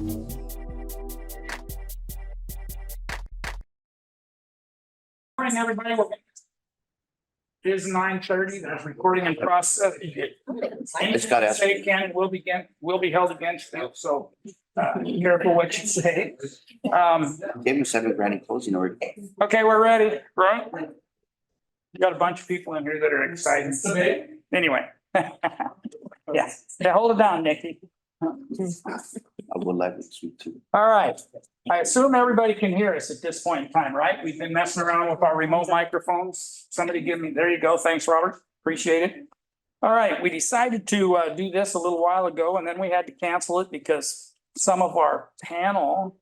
Morning, everybody. It is 9:30. There's recording in process. Just gotta ask- Say can will be held against you. So careful what you say. Gave him $7,000 in closing order. Okay, we're ready, right? You got a bunch of people in here that are excited. Anyway. Yeah, hold it down, Nikki. I would like it sweet too. All right. I assume everybody can hear us at this point in time, right? We've been messing around with our remote microphones. Somebody give me, there you go. Thanks, Robert. Appreciate it. All right, we decided to do this a little while ago and then we had to cancel it because some of our panel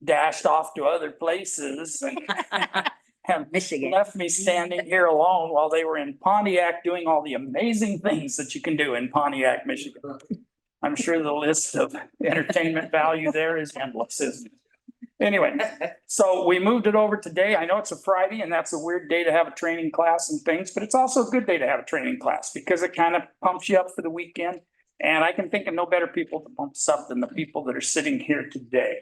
dashed off to other places and have Michigan. left me standing here alone while they were in Pontiac doing all the amazing things that you can do in Pontiac, Michigan. I'm sure the list of entertainment value there is endless, isn't it? Anyway, so we moved it over today. I know it's a Friday and that's a weird day to have a training class and things, but it's also a good day to have a training class because it kind of pumps you up for the weekend. And I can think of no better people to pump us up than the people that are sitting here today.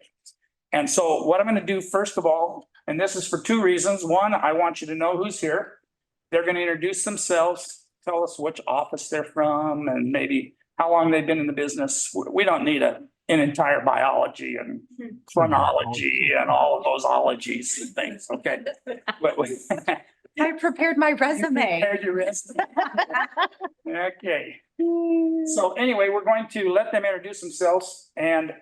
And so what I'm going to do first of all, and this is for two reasons. One, I want you to know who's here. They're going to introduce themselves, tell us which office they're from and maybe how long they've been in the business. We don't need an entire biology and chronology and all of those ologies and things, okay? But I prepared my resume. Prepared your resume. Okay. So anyway, we're going to let them introduce themselves and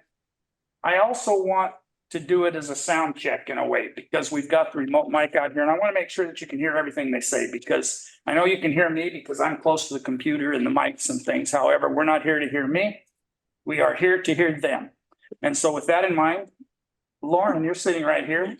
I also want to do it as a sound check in a way because we've got the remote mic out here and I want to make sure that you can hear everything they say because I know you can hear me because I'm close to the computer and the mics and things. However, we're not here to hear me. We are here to hear them. And so with that in mind, Lauren, you're sitting right here.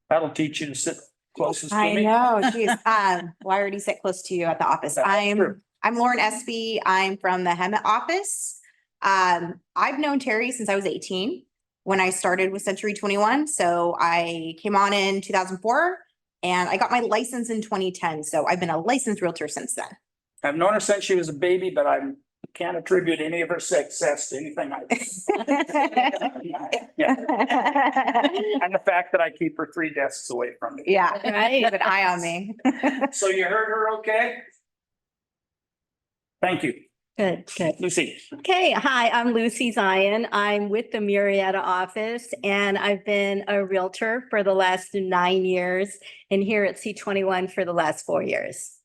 That'll teach you to sit closest to I me. know, geez. Well, I already sit close to you at the office. That's true. I'm Lauren Espy. I'm from the Hemet office. I've known Terry since I was 18 when I started with Century 21. So I came on in 2004 and I got my license in 2010. So I've been a licensed realtor since then. I've known her since she was a baby, but I can't attribute any of her success to anything I Yeah. And the fact that I keep her 3 desks away from me. Yeah, right. Have an eye on me. So you heard her okay? Thank you. Good, good. Lucy. Okay, hi, I'm Lucy Zion. I'm with the Murrieta office and I've been a realtor for the last 9 years and here at C21 for the last 4 years.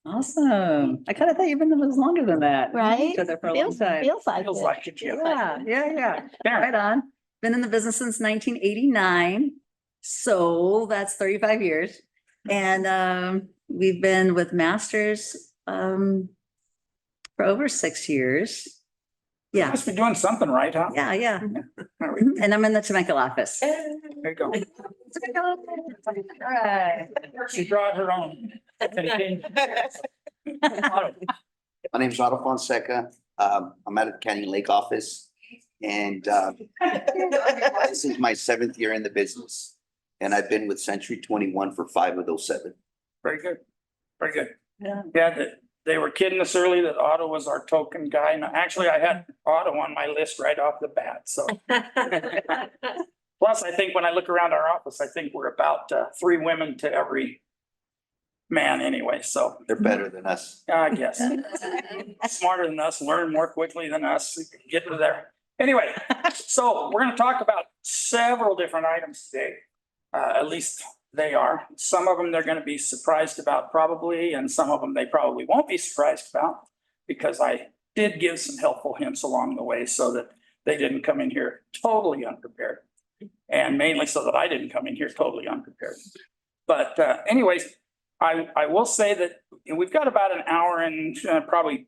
Awesome. I kind of thought you've been in this longer than that. Right? Each other for a long Feels time. like Feels it. like it, yeah. Yeah. Karen. Right on. Been in the business since 1989. So that's 35 years. And we've been with Masters for over 6 years. Yeah, Must be doing something right, huh? yeah. There we go. And I'm in the Temecula office. There you go. All right. She brought her own. My name is Otto Fonseca. I'm at the Canyon Lake office. And this is my 7th year in the business. And I've been with Century 21 for 5 of those 7. Very good. Very good. Yeah. Yeah, they were kidding us early that Otto was our token guy. And actually, I had Otto on my list right off the bat, so. Plus, I think when I look around our office, I think we're about 3 women to every man anyway, so They're better than us. I guess. Smarter than us, learn more quickly than us, get to there. Anyway, so we're gonna talk about several different items today. At least they are. Some of them they're gonna be surprised about probably, and some of them they probably won't be surprised about because I did give some helpful hints along the way so that they didn't come in here totally unprepared. And mainly so that I didn't come in here totally unprepared. But anyways, I will say that we've got about an hour and probably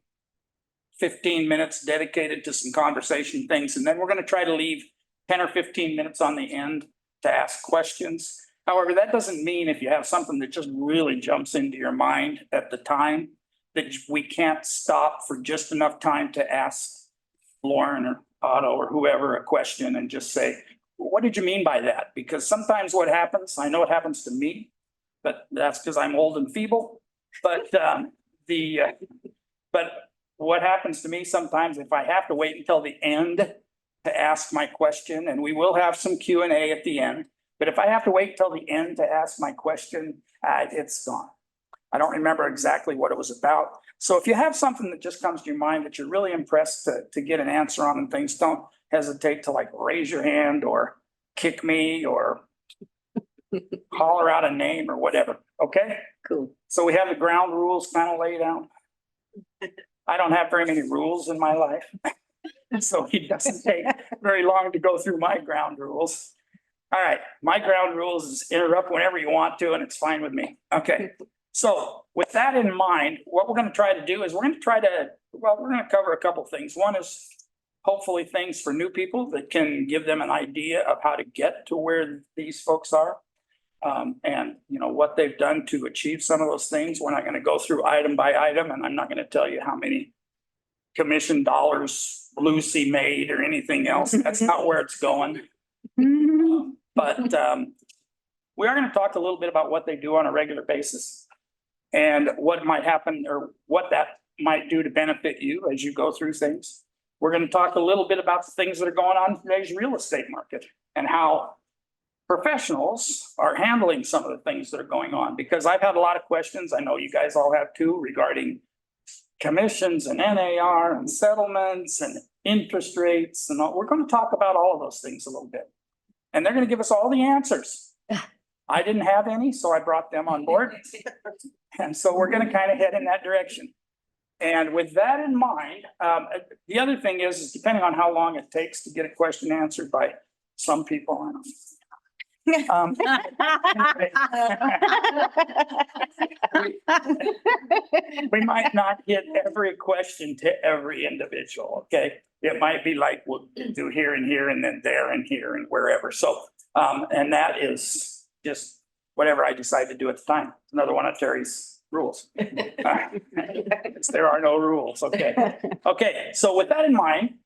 15 minutes dedicated to some conversation things. And then we're going to try to leave 10 or 15 minutes on the end to ask questions. However, that doesn't mean if you have something that just really jumps into your mind at the time, that we can't stop for just enough time to ask Lauren or Otto or whoever a question and just say, what did you mean by that? Because sometimes what happens, I know it happens to me, but that's because I'm old and feeble. But but what happens to me sometimes if I have to wait until the end to ask my question, and we will have some Q&A at the end. But if I have to wait till the end to ask my question, it's gone. I don't remember exactly what it was about. So if you have something that just comes to your mind that you're really impressed to get an answer on and things, don't hesitate to like raise your hand or kick me or holler out a name or whatever, okay? Cool. So we have the ground rules kind of laid out. I don't have very many rules in my life. So it doesn't take very long to go through my ground rules. All right, my ground rules is interrupt whenever you want to, and it's fine with me. Okay. So with that in mind, what we're going to try to do is we're going to cover a couple things. One is hopefully things for new people that can give them an idea of how to get to where these folks are. And you know, what they've done to achieve some of those things. We're not going to go through item by item, and I'm not going to tell you how many commission dollars Lucy made or anything else. That's not where it's going. But we are going to talk a little bit about what they do on a regular basis and what might happen or what that might do to benefit you as you go through things. We're going to talk a little bit about the things that are going on in today's real estate market and how professionals are handling some of the things that are going on, because I've had a lot of questions. I know you guys all have too, regarding commissions and NAR and settlements and interest rates. And we're going to talk about all of those things a little bit. And they're going to give us all the answers. I didn't have any, so I brought them on board. And so we're going to kind of head in that direction. And with that in mind, the other thing is depending on how long it takes to get a question answered by some people, I don't know. We might not hit every question to every individual, okay? It might be like we'll do here and here and then there and here and wherever. So, and that is just whatever I decide to do at the time. It's another one of Terry's rules. There are no rules, okay? Okay, so with that in mind,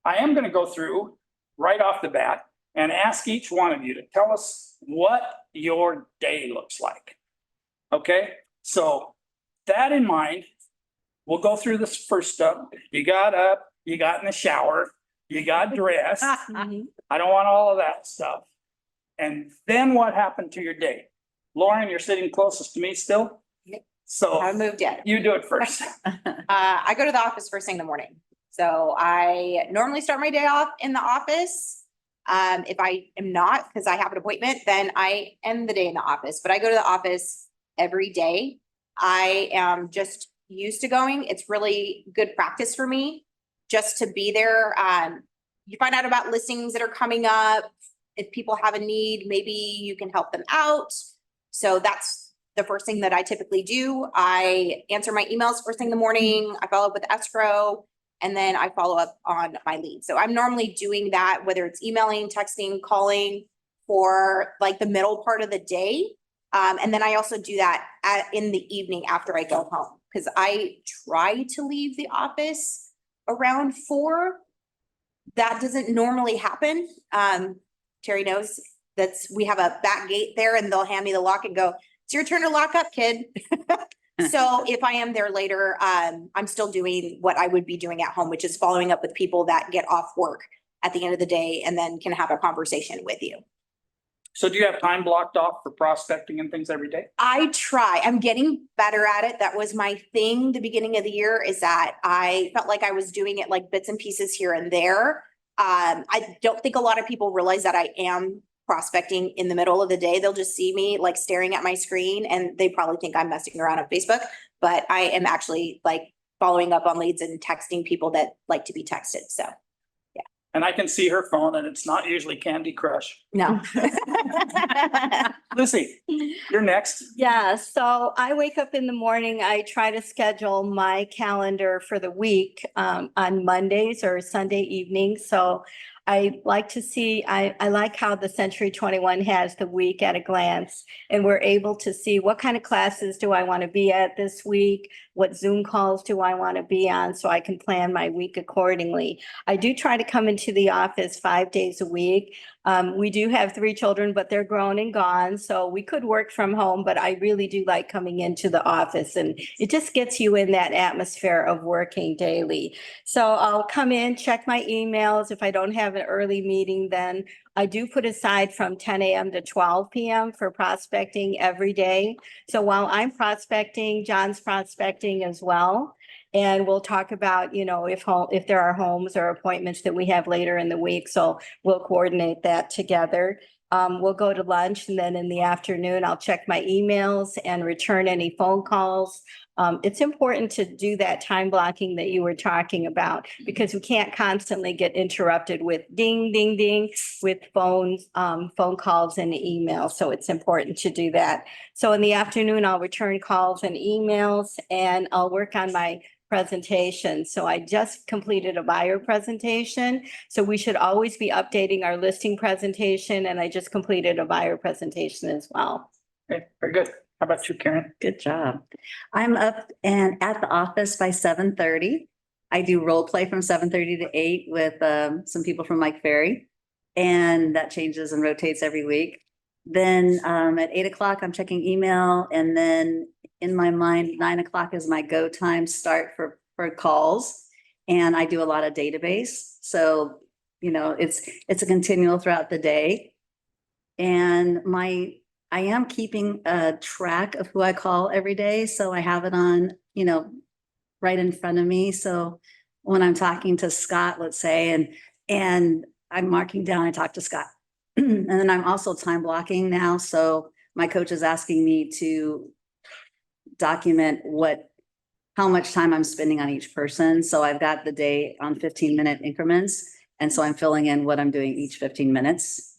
I am going to go through right off the bat and ask each one of you to tell us what your day looks like. Okay, so that in mind, we'll go through this first stuff. You got up, you got in the shower, you got dressed. I don't want all of that stuff. And then what happened to your day? Lauren, you're sitting closest to me still? So I haven't moved yet. you do it first. I go to the office first thing in the morning. So I normally start my day off in the office. If I am not, because I have an appointment, then I end the day in the office, but I go to the office every day. I am just used to going. It's really good practice for me just to be there. You find out about listings that are coming up. If people have a need, maybe you can help them out. So that's the first thing that I typically do. I answer my emails first thing in the morning. I follow up with escrow. And then I follow up on my leads. So I'm normally doing that, whether it's emailing, texting, calling for like the middle part of the day. And then I also do that in the evening after I go home, because I try to leave the office around 4. That doesn't normally happen. Terry knows we have a back gate there and they'll hand me the lock and go, "It's your turn to lock up, kid." So if I am there later, I'm still doing what I would be doing at home, which is following up with people that get off work at the end of the day and then can have a conversation with you. So do you have time blocked off for prospecting and things every day? I try. I'm getting better at it. That was my thing the beginning of the year, is that I felt like I was doing it like bits and pieces here and there. I don't think a lot of people realize that I am prospecting in the middle of the day. They'll just see me like staring at my screen and they probably think I'm messing around on Facebook, but I am actually like following up on leads and texting people that like to be texted. So And I can see her phone and it's not usually Candy Crush. no. Lucy, you're next. Yeah, so I wake up in the morning, I try to schedule my calendar for the week on Mondays or Sunday evenings. So I like to see, I like how the Century 21 has the week at a glance. And we're able to see what kind of classes do I want to be at this week? What Zoom calls do I want to be on so I can plan my week accordingly? I do try to come into the office 5 days a week. We do have 3 children, but they're grown and gone, so we could work from home, but I really do like coming into the office, and it just gets you in that atmosphere of working daily. So I'll come in, check my emails. If I don't have an early meeting, then I do put aside from 10 a.m. to 12 p.m. for prospecting every day. So while I'm prospecting, John's prospecting as well. And we'll talk about, if there are homes or appointments that we have later in the week. So we'll coordinate that together. We'll go to lunch, and then in the afternoon, I'll check my emails and return any phone calls. It's important to do that time blocking that you were talking about, because we can't constantly get interrupted with ding, ding, ding with phone calls and emails. So it's important to do that. So in the afternoon, I'll return calls and emails, and I'll work on my presentation. So I just completed a buyer presentation. So we should always be updating our listing presentation, and I just completed a buyer presentation as well. Okay, very good. How about you, Karen? Good job. I'm up and at the office by 7:30. I do role play from 7:30 to 8 with some people from Mike Ferry. And that changes and rotates every week. Then at 8 o'clock, I'm checking email. And then in my mind, 9 o'clock is my go time start for calls. And I do a lot of database. So, it's a continual throughout the day. And I am keeping a track of who I call every day. So I have it on, right in front of me. So when I'm talking to Scott, let's say, and I'm marking down, I talk to Scott. And then I'm also time blocking now. So my coach is asking me to document how much time I'm spending on each person. So I've got the day on 15-minute increments. And so I'm filling in what I'm doing each 15 minutes.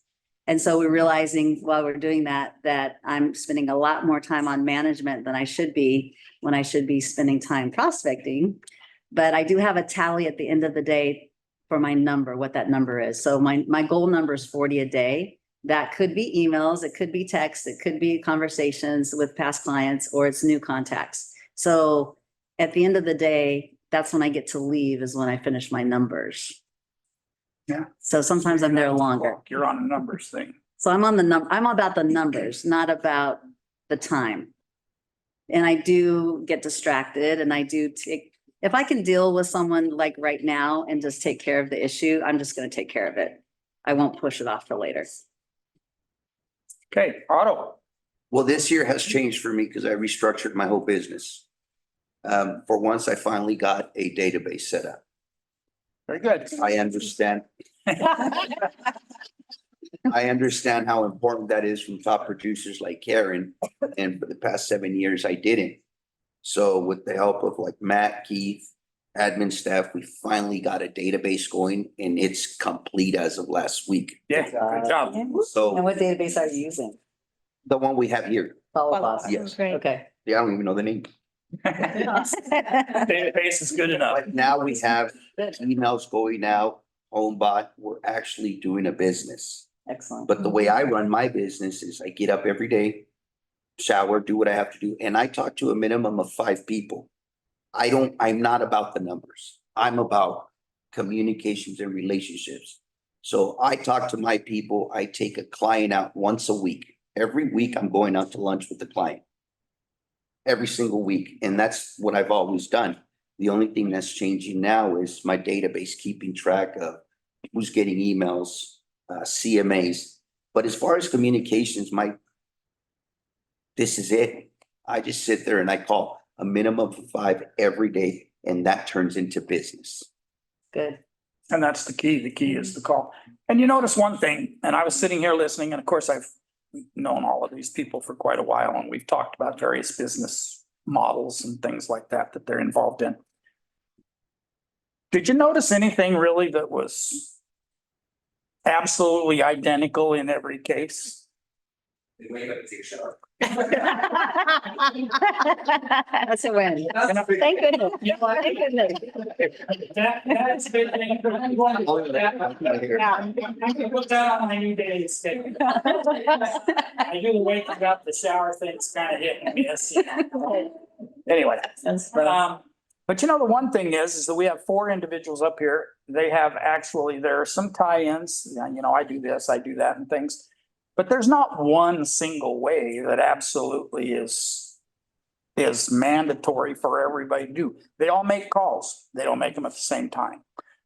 And so we're realizing while we're doing that I'm spending a lot more time on management than I should be when I should be spending time prospecting. But I do have a tally at the end of the day for my number, what that number is. So my goal number is 40 a day. That could be emails, it could be text, it could be conversations with past clients, or it's new contacts. So at the end of the day, that's when I get to leave, is when I finish my numbers. Yeah. So sometimes I'm there longer. You're on a numbers thing. So I'm I'm about the numbers, not about the time. And I do get distracted, and I do if I can deal with someone like right now and just take care of the issue, I'm just going to take care of it. I won't push it off till later. Okay, Otto. Well, this year has changed for me because I restructured my whole business. For once, I finally got a database set up. Very good. I understand. I understand how important that is from top producers like Karen. And for the past 7 years, I didn't. So with the help of like Matt, Keith, admin staff, we finally got a database going, and it's complete as of last week. Yeah, good job. So what database are you using? the one we have here, Follow Boss. yes. Okay. Yeah, I don't even know the name. Database is good enough. But now we have emails going out, HomeBot, we're actually doing a business. Excellent. But the way I run my business is I get up every day, shower, do what I have to do, and I talk to a minimum of 5 people. I'm not about the numbers. I'm about communications and relationships. So I talk to my people. I take a client out once a week. Every week I'm going out to lunch with the client. Every single week. And that's what I've always done. The only thing that's changing now is my database, keeping track of who's getting emails, CMAs. But as far as communications, this is it. I just sit there and I call a minimum of 5 every day, and that turns into business. Good. And that's the key. The key is the call. And you notice one thing, and I was sitting here listening, and of course I've known all of these people for quite a while, and we've talked about various business models and things like that they're involved in. Did you notice anything really that was absolutely identical in every case? They wake up and take a shower. That's a win. Thank goodness. Thank goodness. That's been. I can put that on my new day schedule. I do the waking up, the shower thing's kind of hit and miss. Anyway, but you know, the one thing is that we have 4 individuals up here. They have actually, there are some tie-ins, you know, I do this, I do that and things. But there's not one single way that absolutely is mandatory for everybody to do. They all make calls. They don't make them at the same time.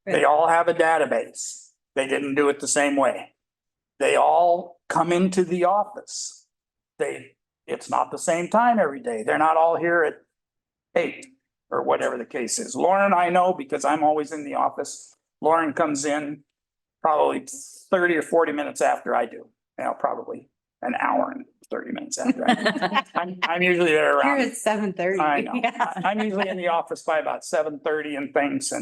They all have a database. They didn't do it the same way. They all come into the office. It's not the same time every day. They're not all here at 8 or whatever the case is. Lauren, I know because I'm always in the office. Lauren comes in probably 30 or 40 minutes after I do. You know, probably an hour and 30 minutes after I do. I'm usually there Here around. it's 7:30. I know. I'm usually in the office by about 7:30 and things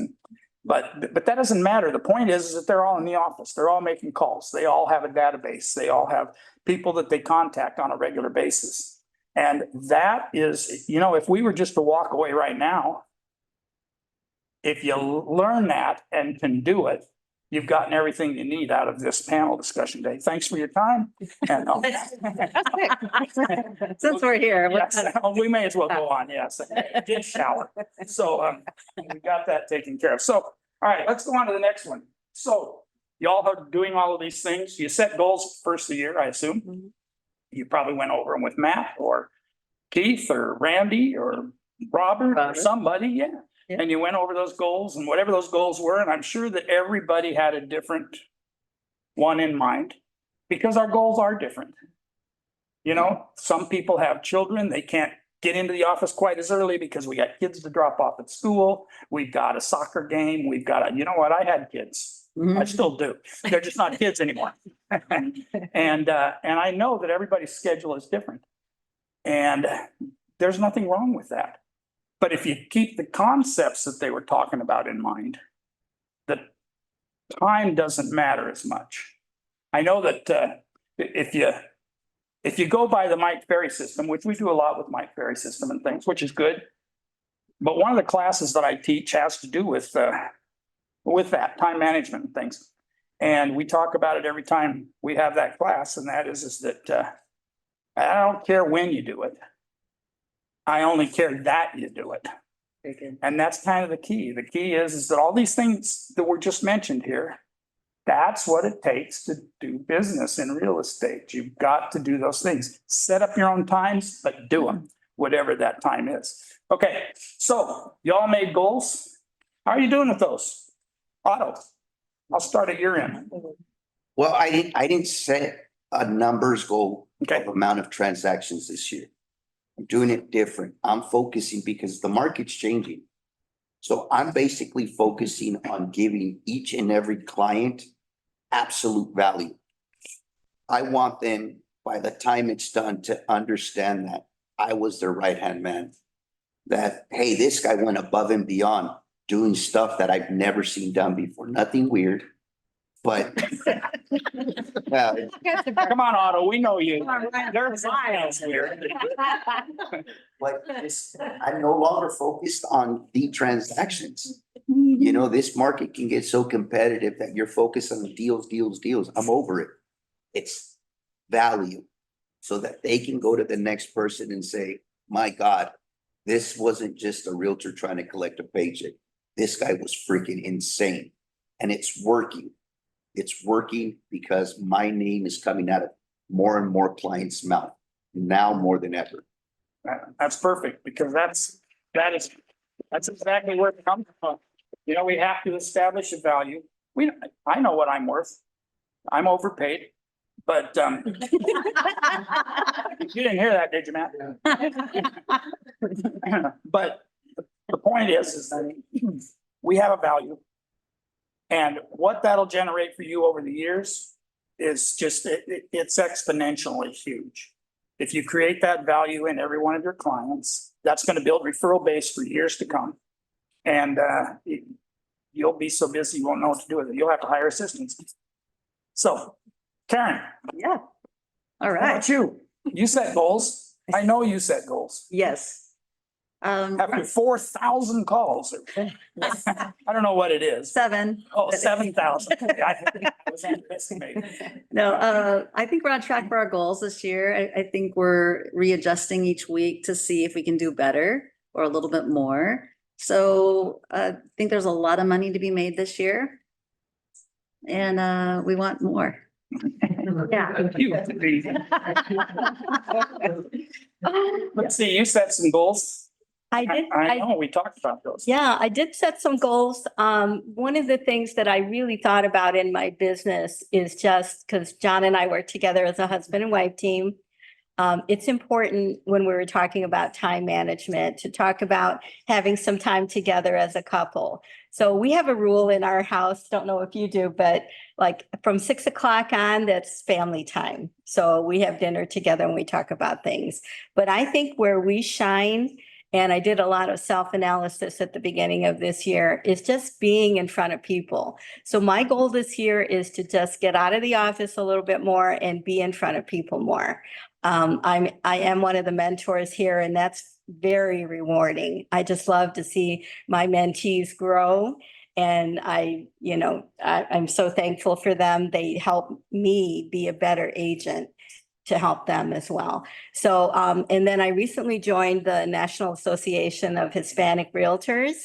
but that doesn't matter. The point is that they're all in the office. They're all making calls. They all have a database. They all have people that they contact on a regular basis. And that is, you know, if we were just to walk away right now, if you learn that and can do it, you've gotten everything you need out of this panel discussion day. Thanks for your time. And, Since we're here. yes, we may as well go on, yes. Did shower. So we got that taken care of. So, all right, let's go on to the next one. So y'all are doing all of these things. You set goals first of the year, I assume. Mhm. You probably went over them with Matt or Keith or Randy or Robert or Robert. somebody, yeah. Yeah. And you went over those goals and whatever those goals were, and I'm sure that everybody had a different one in mind because our goals are different. You know, some people have children, they can't get into the office quite as early because we got kids to drop off at school. We've got a soccer game, we've got you know what, I had kids. I still do. They're just not kids anymore. And I know that everybody's schedule is different. And there's nothing wrong with that. But if you keep the concepts that they were talking about in mind, the time doesn't matter as much. I know that if you go by the Mike Ferry system, which we do a lot with Mike Ferry system and things, which is good. But one of the classes that I teach has to do with that time management and things. And we talk about it every time we have that class, and that is that I don't care when you do it. I only care that you do it. And that's kind of the key. The key is that all these things that were just mentioned here, that's what it takes to do business in real estate. You've got to do those things. Set up your own times, but do them, whatever that time is. Okay, so y'all made goals. How are you doing with those? Otto, I'll start at your end. Well, I didn't set a numbers goal Okay. of amount of transactions this year. I'm doing it different. I'm focusing because the market's changing. So I'm basically focusing on giving each and every client absolute value. I want them, by the time it's done, to understand that I was their right-hand man. That, hey, this guy went above and beyond doing stuff that I've never seen done before. Nothing weird, but Come on, Otto, we know you. There's miles weird. But I'm no longer focused on the transactions. You know, this market can get so competitive that you're focused on the deals. I'm over it. It's value. So that they can go to the next person and say, my God, this wasn't just a realtor trying to collect a paycheck. This guy was freaking insane. And it's working. It's working because my name is coming out of more and more clients' mouth now more than ever. That's perfect, because that's exactly where it comes from. You know, we have to establish a value. I know what I'm worth. I'm overpaid, but you didn't hear that, did you, Matt? But the point is that we have a value. And what that'll generate for you over the years is just, it's exponentially huge. If you create that value in every one of your clients, that's going to build referral base for years to come. And you'll be so busy, you won't know what to do with it. You'll have to hire assistants. So, Karen. Yeah. All How right, about you? You set goals. I know you set goals. yes. Having 4,000 calls. I don't know what it is. 7. Oh, 7,000. I was underestimating. No, I think we're on track for our goals this year. I think we're readjusting each week to see if we can do better or a little bit more. So I think there's a lot of money to be made this year. And we want more. Yeah. Let's see, you set some goals. I did, I know, we talked about those. yeah, I did set some goals. One of the things that I really thought about in my business is just because John and I work together as a husband and wife team. It's important when we were talking about time management to talk about having some time together as a couple. So we have a rule in our house, don't know if you do, but like from 6 o'clock on, that's family time. So we have dinner together and we talk about things. But I think where we shine, and I did a lot of self-analysis at the beginning of this year, is just being in front of people. So my goal this year is to just get out of the office a little bit more and be in front of people more. I am one of the mentors here, and that's very rewarding. I just love to see my mentees grow. And I'm so thankful for them. They help me be a better agent to help them as well. So, and then I recently joined the National Association of Hispanic Realtors.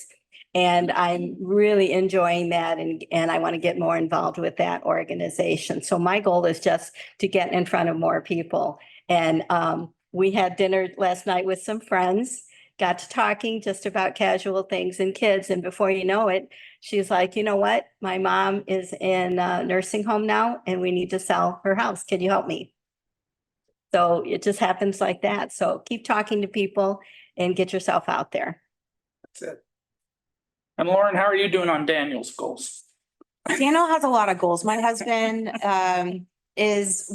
And I'm really enjoying that, and I want to get more involved with that organization. So my goal is just to get in front of more people. And we had dinner last night with some friends, got to talking just about casual things and kids. And before you know it, she's like, you know what? My mom is in a nursing home now, and we need to sell her house. Can you help me? So it just happens like that. So keep talking to people and get yourself out there. That's it. And Lauren, how are you doing on Daniel's goals? Daniel has a lot of goals. My husband he's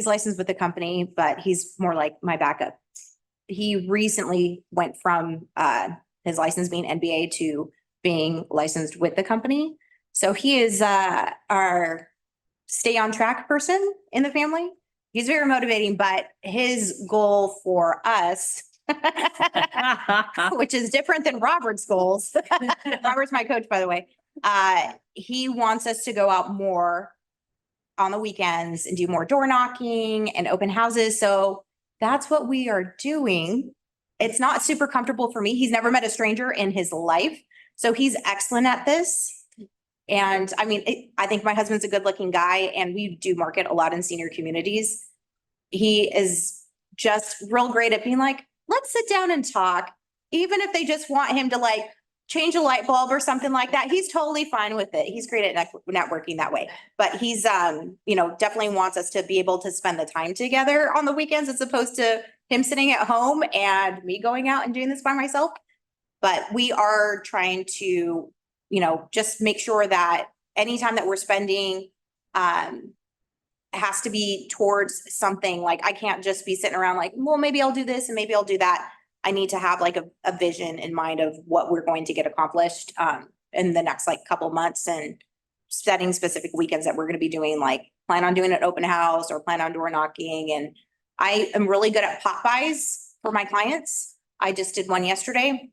licensed with the company, but he's more like my backup. He recently went from his license being NBA to being licensed with the company. So he is our stay on track person in the family. He's very motivating, but his goal for us, which is different than Robert's goals. Robert's my coach, by the way. He wants us to go out more on the weekends and do more door knocking and open houses. So that's what we are doing. It's not super comfortable for me. He's never met a stranger in his life. So he's excellent at this. And I mean, I think my husband's a good looking guy, and we do market a lot in senior communities. He is just real great at being like, let's sit down and talk. Even if they just want him to like change a light bulb or something like that, he's totally fine with it. He's great at networking that way. But he's, definitely wants us to be able to spend the time together on the weekends as opposed to him sitting at home and me going out and doing this by myself. But we are trying to, just make sure that anytime that we're spending, has to be towards something. Like I can't just be sitting around like, well, maybe I'll do this and maybe I'll do that. I need to have like a vision in mind of what we're going to get accomplished in the next like couple months, and setting specific weekends that we're going to be doing, like plan on doing an open house or plan on door knocking. And I am really good at pop buys for my clients. I just did one yesterday.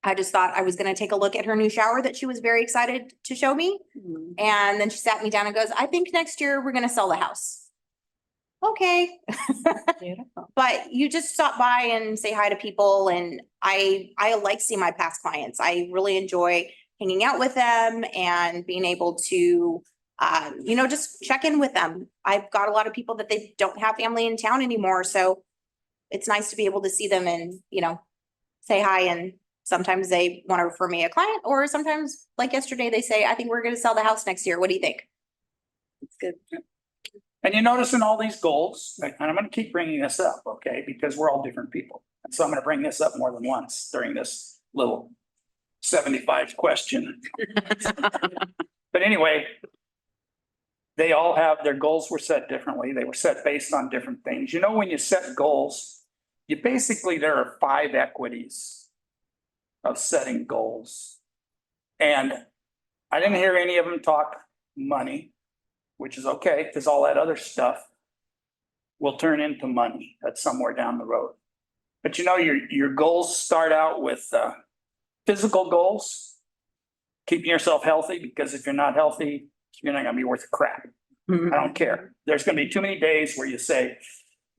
I just thought I was going to take a look at her new shower that she was very excited to show me. And then she sat me down and goes, I think next year we're going to sell the house. Okay. But you just stop by and say hi to people. And I like seeing my past clients. I really enjoy hanging out with them and being able to, just check in with them. I've got a lot of people that they don't have family in town anymore. So it's nice to be able to see them and, say hi. And sometimes they want to refer me a client, or sometimes like yesterday, they say, I think we're going to sell the house next year. What do you think? It's good. And you notice in all these goals, and I'm going to keep bringing this up, okay, because we're all different people. And so I'm going to bring this up more than once during this little 75 question. But anyway, they all have, their goals were set differently. They were set based on different things. When you set goals, there are 5 equities of setting goals. And I didn't hear any of them talk money, which is okay, because all that other stuff will turn into money at somewhere down the road. But you know, your goals start out with physical goals. Keeping yourself healthy, because if you're not healthy, you're not gonna be worth a crap. I don't care. There's gonna be too many days where you say,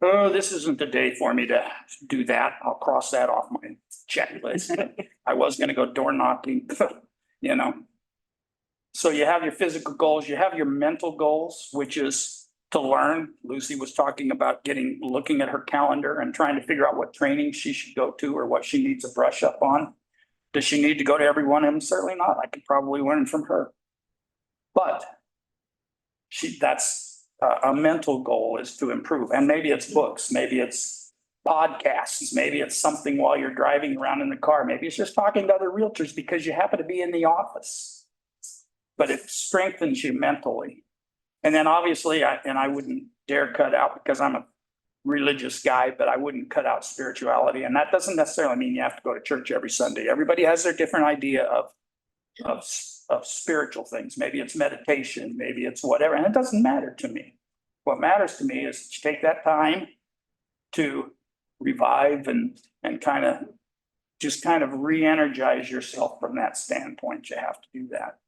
oh, this isn't the day for me to do that. I'll cross that off my checklist. I was gonna go door knocking, you know. So you have your physical goals, you have your mental goals, which is to learn. Lucy was talking about looking at her calendar and trying to figure out what training she should go to or what she needs to brush up on. Does she need to go to every one of them? Certainly not. I could probably learn from her. But that's a mental goal, is to improve. And maybe it's books, maybe it's podcasts, maybe it's something while you're driving around in the car. Maybe it's just talking to other realtors because you happen to be in the office. But it strengthens you mentally. And then obviously, I wouldn't dare cut out, because I'm a religious guy, but I wouldn't cut out spirituality. And that doesn't necessarily mean you have to go to church every Sunday. Everybody has their different idea of spiritual things. Maybe it's meditation, maybe it's whatever, and it doesn't matter to me. What matters to me is to take that time to revive and kind of re-energize yourself from that standpoint. You have to do that.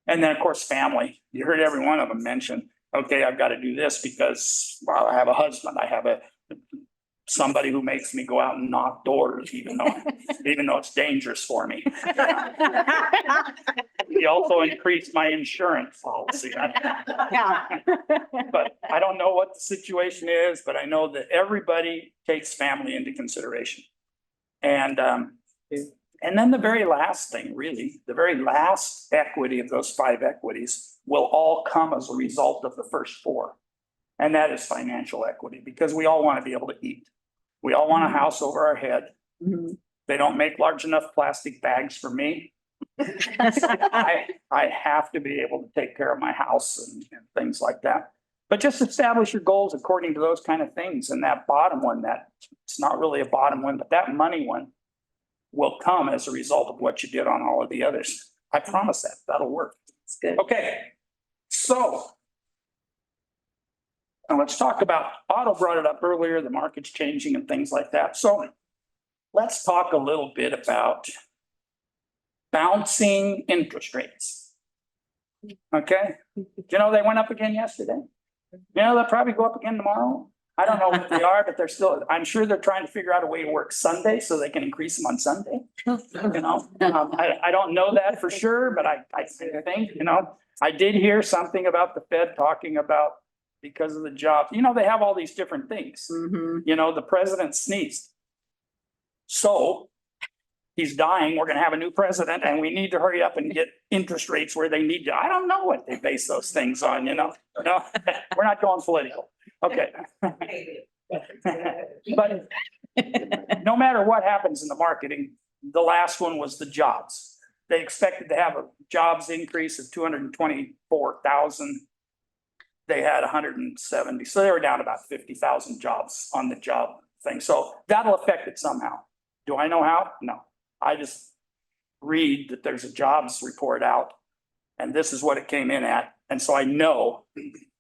And then, of course, family. You heard every one of them mention, okay, I've got to do this because, well, I have a husband, I have somebody who makes me go out and knock doors, even though it's dangerous for me. He also increased my insurance policy. Yeah. But I don't know what the situation is, but I know that everybody takes family into consideration. And then the very last thing, really, the very last equity of those 5 equities will all come as a result of the first 4. And that is financial equity, because we all want to be able to eat. We all want a house over our head. They don't make large enough plastic bags for me. I have to be able to take care of my house and things like that. But just establish your goals according to those kind of things. And that bottom one, it's not really a bottom one, but that money one will come as a result of what you did on all of the others. I promise that. That'll work. It's good. Okay, so now let's talk about, Otto brought it up earlier, the market's changing and things like that. So let's talk a little bit about bouncing interest rates. Okay, you know, they went up again yesterday. You know, they'll probably go up again tomorrow. I don't know what they are, but I'm sure they're trying to figure out a way to work Sunday so they can increase them on Sunday. You know, I don't know that for sure, but I think, you know, I did hear something about the Fed talking about, because of the jobs, you know, they have all these different things. You know, the president sneezed. So he's dying. We're going to have a new president and we need to hurry up and get interest rates where they need to. I don't know what they base those things on, you know, we're not going political. Okay. But no matter what happens in the marketing, the last one was the jobs. They expected to have a jobs increase of 224,000. They had 170. So they were down about 50,000 jobs on the job thing. So that'll affect it somehow. Do I know how? No. I just read that there's a jobs report out and this is what it came in at. And so I know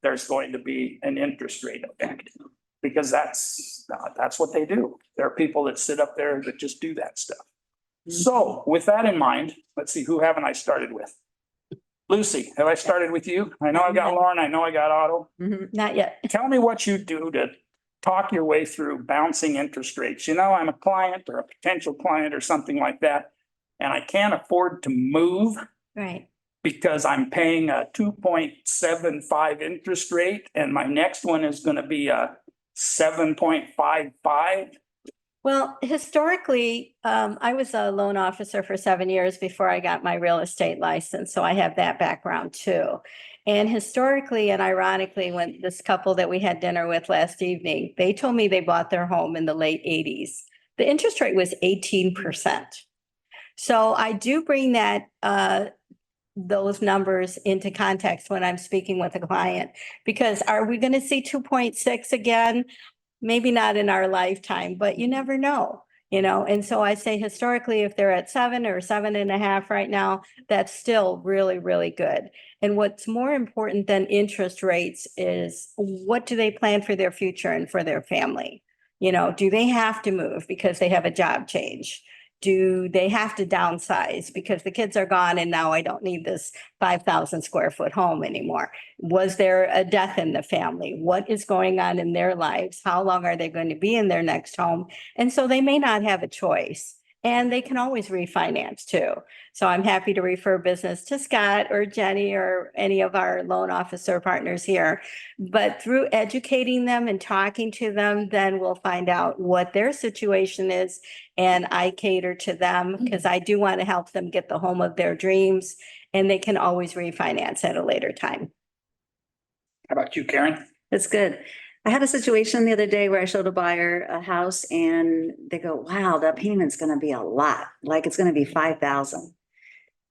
there's going to be an interest rate effect, because that's what they do. There are people that sit up there that just do that stuff. So with that in mind, let's see, who haven't I started with? Lucy, have I started with you? I know I got Lauren, I know I got Otto. Not yet. Tell me what you do to talk your way through bouncing interest rates. You know, I'm a client or a potential client or something like that, and I can't afford to move Right. because I'm paying a 2.75 interest rate, and my next one is going to be a 7.55. Well, historically, I was a loan officer for 7 years before I got my real estate license, so I have that background too. And historically and ironically, when this couple that we had dinner with last evening, they told me they bought their home in the late 80s. The interest rate was 18%. So I do bring that those numbers into context when I'm speaking with a client, because are we going to see 2.6 again? Maybe not in our lifetime, but you never know. you know? And so I say historically, if they're at 7 or 7.5 right now, that's still really, really good. And what's more important than interest rates is what do they plan for their future and for their family? You know, do they have to move because they have a job change? Do they have to downsize because the kids are gone and now I don't need this 5,000 square foot home anymore? Was there a death in the family? What is going on in their lives? How long are they going to be in their next home? And so they may not have a choice. And they can always refinance too. So I'm happy to refer business to Scott or Jenny or any of our loan officer partners here. But through educating them and talking to them, then we'll find out what their situation is. And I cater to them because I do want to help them get the home of their dreams, and they can always refinance at a later time. How about you, Karen? That's good. I had a situation the other day where I showed a buyer a house and they go, wow, that payment's gonna be a lot, like it's gonna be 5,000.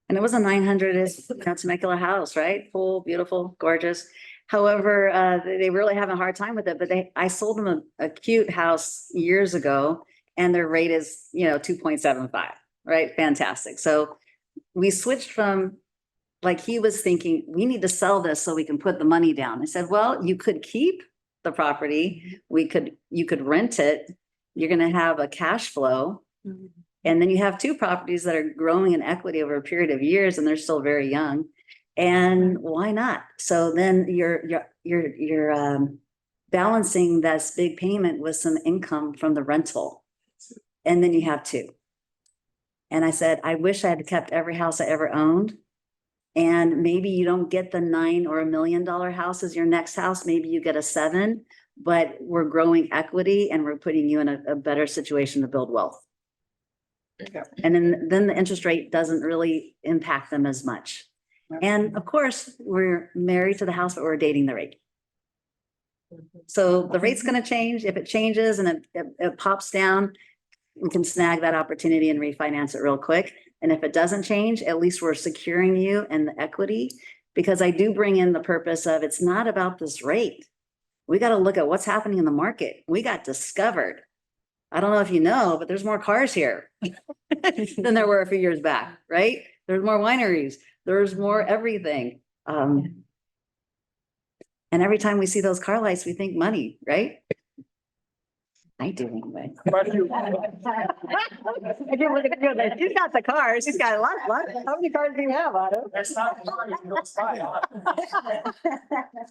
And it was a 900, is, you know, Temecula house, right? Full, beautiful, gorgeous. However, they really have a hard time with it, but I sold them a cute house years ago and their rate is, you know, 2.75, right? Fantastic. So we switched from, like, he was thinking, we need to sell this so we can put the money down. I said, well, you could keep the property. You could rent it. You're gonna have a cash flow. And then you have two properties that are growing in equity over a period of years and they're still very young. And why not? So then you're balancing this big payment with some income from the rental. And then you have two. And I said, I wish I had kept every house I ever owned. And maybe you don't get the $9 or $1 million house as your next house. Maybe you get a 7, but we're growing equity and we're putting you in a better situation to build wealth. Yeah. And then the interest rate doesn't really impact them as much. And of course, we're married to the house, but we're dating the rate. So the rate's gonna change. If it changes and it pops down, we can snag that opportunity and refinance it real quick. And if it doesn't change, at least we're securing you and the equity, because I do bring in the purpose of, it's not about this rate. We got to look at what's happening in the market. We got discovered. I don't know if you know, but there's more cars here than there were a few years back, right? There's more wineries. There's more everything. And every time we see those car lights, we think money, right? I do anyway. How about you? He's got the cars. He's got a lot. How many cars do you have, Otto? There's not.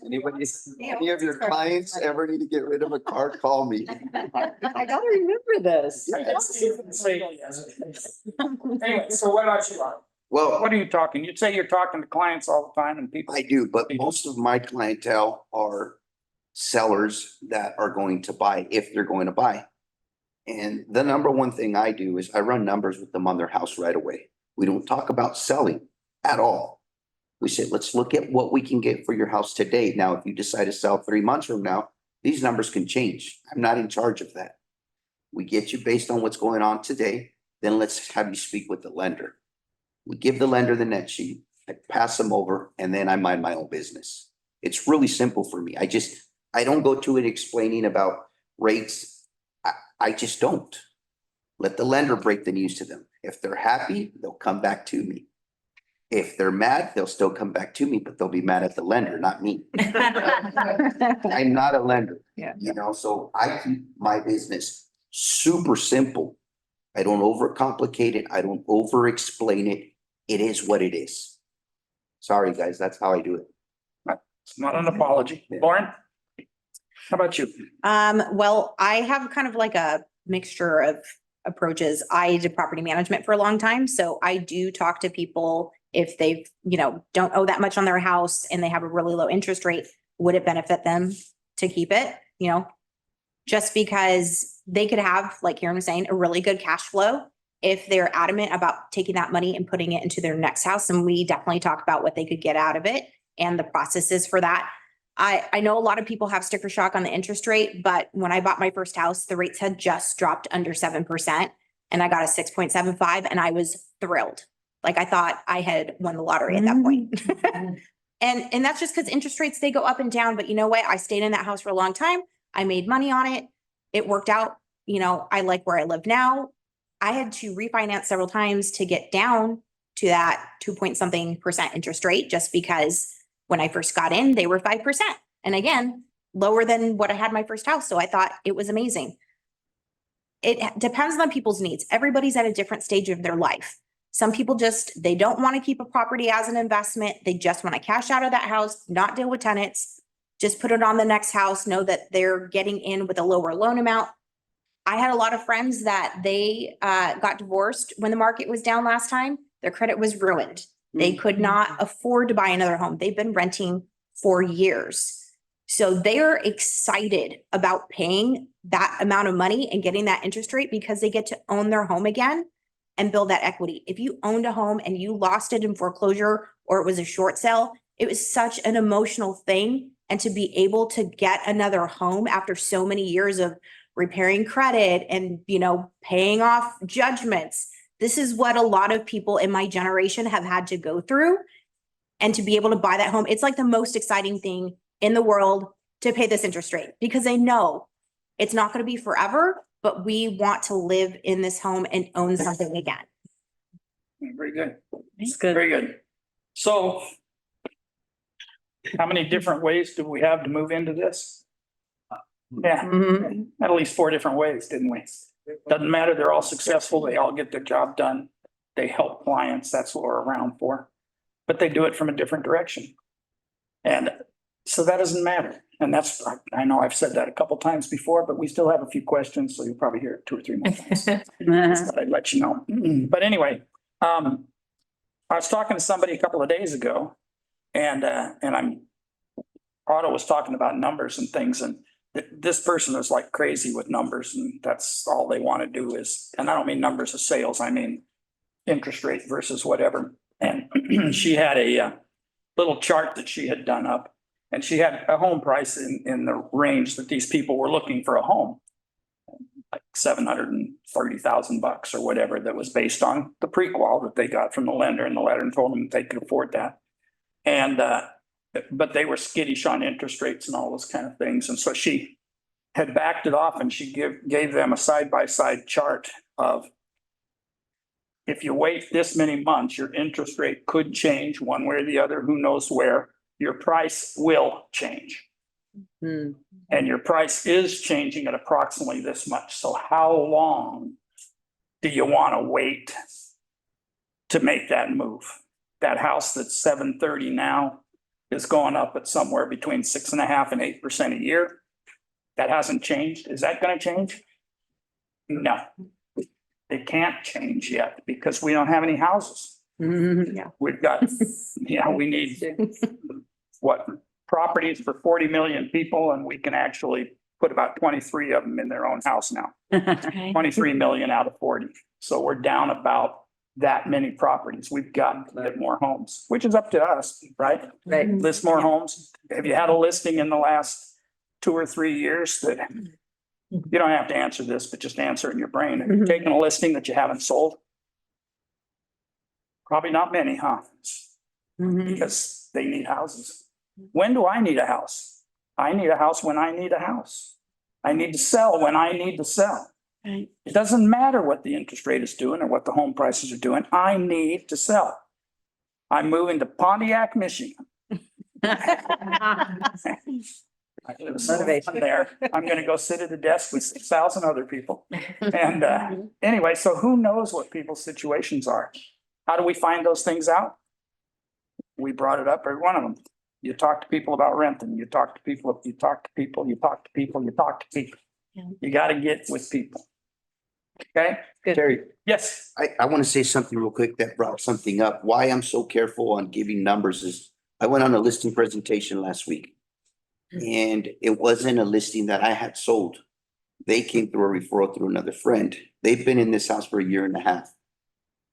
Any of your clients ever need to get rid of a car, call me. I gotta remember this. Anyway, so what about you, Art? Well, What are you talking? You'd say you're talking to clients all the time and people. I do, but most of my clientele are sellers that are going to buy if they're going to buy. And the number one thing I do is I run numbers with them on their house right away. We don't talk about selling at all. We say, let's look at what we can get for your house today. Now, if you decide to sell 3 months from now, these numbers can change. I'm not in charge of that. We get you based on what's going on today. Then let's have you speak with the lender. We give the lender the net sheet, I pass them over, and then I mind my own business. It's really simple for me. I don't go to it explaining about rates. I just don't. Let the lender break the news to them. If they're happy, they'll come back to me. If they're mad, they'll still come back to me, but they'll be mad at the lender, not me. I'm not a lender. Yeah. You know, so I keep my business super simple. I don't overcomplicate it. I don't over explain it. It is what it is. Sorry, guys, that's how I do it. It's not an apology. Lauren? How about you? Well, I have kind of like a mixture of approaches. I did property management for a long time, so I do talk to people if they've, don't owe that much on their house and they have a really low interest rate, would it benefit them to keep it? Just because they could have, like Karen was saying, a really good cash flow if they're adamant about taking that money and putting it into their next house. And we definitely talk about what they could get out of it and the processes for that. I know a lot of people have sticker shock on the interest rate, but when I bought my first house, the rates had just dropped under 7% and I got a 6.75 and I was thrilled. Like I thought I had won the lottery at that point. And that's just because interest rates, they go up and down. But you know what? I stayed in that house for a long time. I made money on it. It worked out. I like where I live now. I had to refinance several times to get down to that 2 point something% interest rate, just because when I first got in, they were 5%. And again, lower than what I had my first house. So I thought it was amazing. It depends on people's needs. Everybody's at a different stage of their life. Some people they don't want to keep a property as an investment. They just want to cash out of that house, not deal with tenants, just put it on the next house, know that they're getting in with a lower loan amount. I had a lot of friends that they got divorced when the market was down last time. Their credit was ruined. They could not afford to buy another home. They've been renting for years. So they're excited about paying that amount of money and getting that interest rate because they get to own their home again and build that equity. If you owned a home and you lost it in foreclosure or it was a short sale, it was such an emotional thing. And to be able to get another home after so many years of repairing credit and, paying off judgments. This is what a lot of people in my generation have had to go through. And to be able to buy that home, it's like the most exciting thing in the world to pay this interest rate because they know it's not going to be forever, but we want to live in this home and own something again. Very good. It's good. Very good. So how many different ways do we have to move into this? Yeah, Mhm. at least 4 different ways, didn't we? Doesn't matter. They're all successful. They all get their job done. They help clients. That's what we're around for. But they do it from a different direction. And so that doesn't matter. And I know I've said that a couple times before, but we still have a few questions. So you'll probably hear it 2 or 3 more times. Just thought I'd let you know. But anyway, I was talking to somebody a couple of days ago and Otto was talking about numbers and things, and this person is like crazy with numbers, and that's all they want to do is, and I don't mean numbers of sales, I mean interest rate versus whatever. And she had a little chart that she had done up, and she had a home price in the range that these people were looking for a home, like $730,000 or whatever, that was based on the pre-qual that they got from the lender, and the lender told them they could afford that. And but they were skittish on interest rates and all those kind of things. And so she had backed it off, and she gave them a side-by-side chart of, if you wait this many months, your interest rate could change one way or the other, who knows where. Your price will change. Mm. And your price is changing at approximately this much. So how long do you want to wait to make that move? That house that's 730 now is going up at somewhere between 6.5% and 8% a year. That hasn't changed. Is that going to change? No. It can't change yet because we don't have any houses. Mhm. We've got, we need properties for 40 million people, and we can actually put about 23 of them in their own house now. 23 million out of 40. So we're down about that many properties. We've got to get more homes, which is up to us, right? Right. List more homes. Have you had a listing in the last 2 or 3 years that, you don't have to answer this, but just answer it in your brain. Have you taken a listing that you haven't sold? Probably not many, huh? Mhm. Because they need houses. When do I need a house? I need a house when I need a house. I need to sell when I need to sell. Right. It doesn't matter what the interest rate is doing or what the home prices are doing. I need to sell. I'm moving to Pontiac, Michigan. Motivation. There. I'm gonna go sit at a desk with 6,000 other people. And anyway, so who knows what people's situations are? How do we find those things out? We brought it up, every one of them. You talk to people about renting, you talk to people, you talk to people, you talk to people, you talk to people. Yeah. You gotta get with people. Okay? Good. Terry, Yes. I want to say something real quick that brought something up. Why I'm so careful on giving numbers is I went on a listing presentation last week. And it wasn't a listing that I had sold. They came through a referral through another friend. They've been in this house for 1.5 years.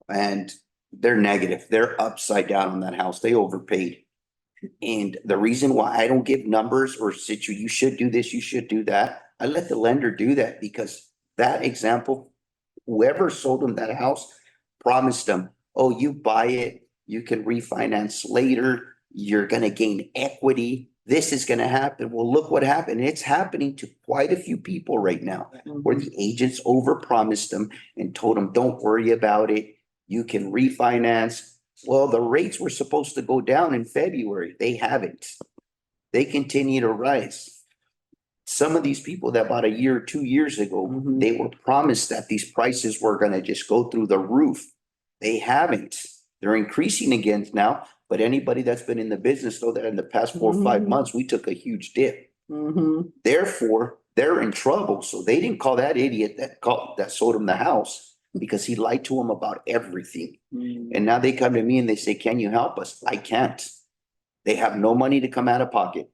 And they're negative. They're upside down on that house. They overpaid. And the reason why I don't give numbers or you should do this, you should do that. I let the lender do that because that example, whoever sold them that house promised them, oh, you buy it, you can refinance later, you're gonna gain equity. this is gonna happen. Well, look what happened. It's happening to quite a few people right now, where the agents overpromised them and told them, don't worry about it. You can refinance. Well, the rates were supposed to go down in February. They haven't. They continue to rise. Some of these people that bought a year or 2 years ago, Mhm. they were promised that these prices were gonna just go through the roof. They haven't. They're increasing again now, but anybody that's been in the business know that in the past 4 or 5 Mhm. months, we took a huge dip. Mhm. Therefore, they're in trouble. So they didn't call that idiot that sold them the house because he lied to them about everything. And now they come to me and they say, can you help us? I can't. They have no money to come out of pocket.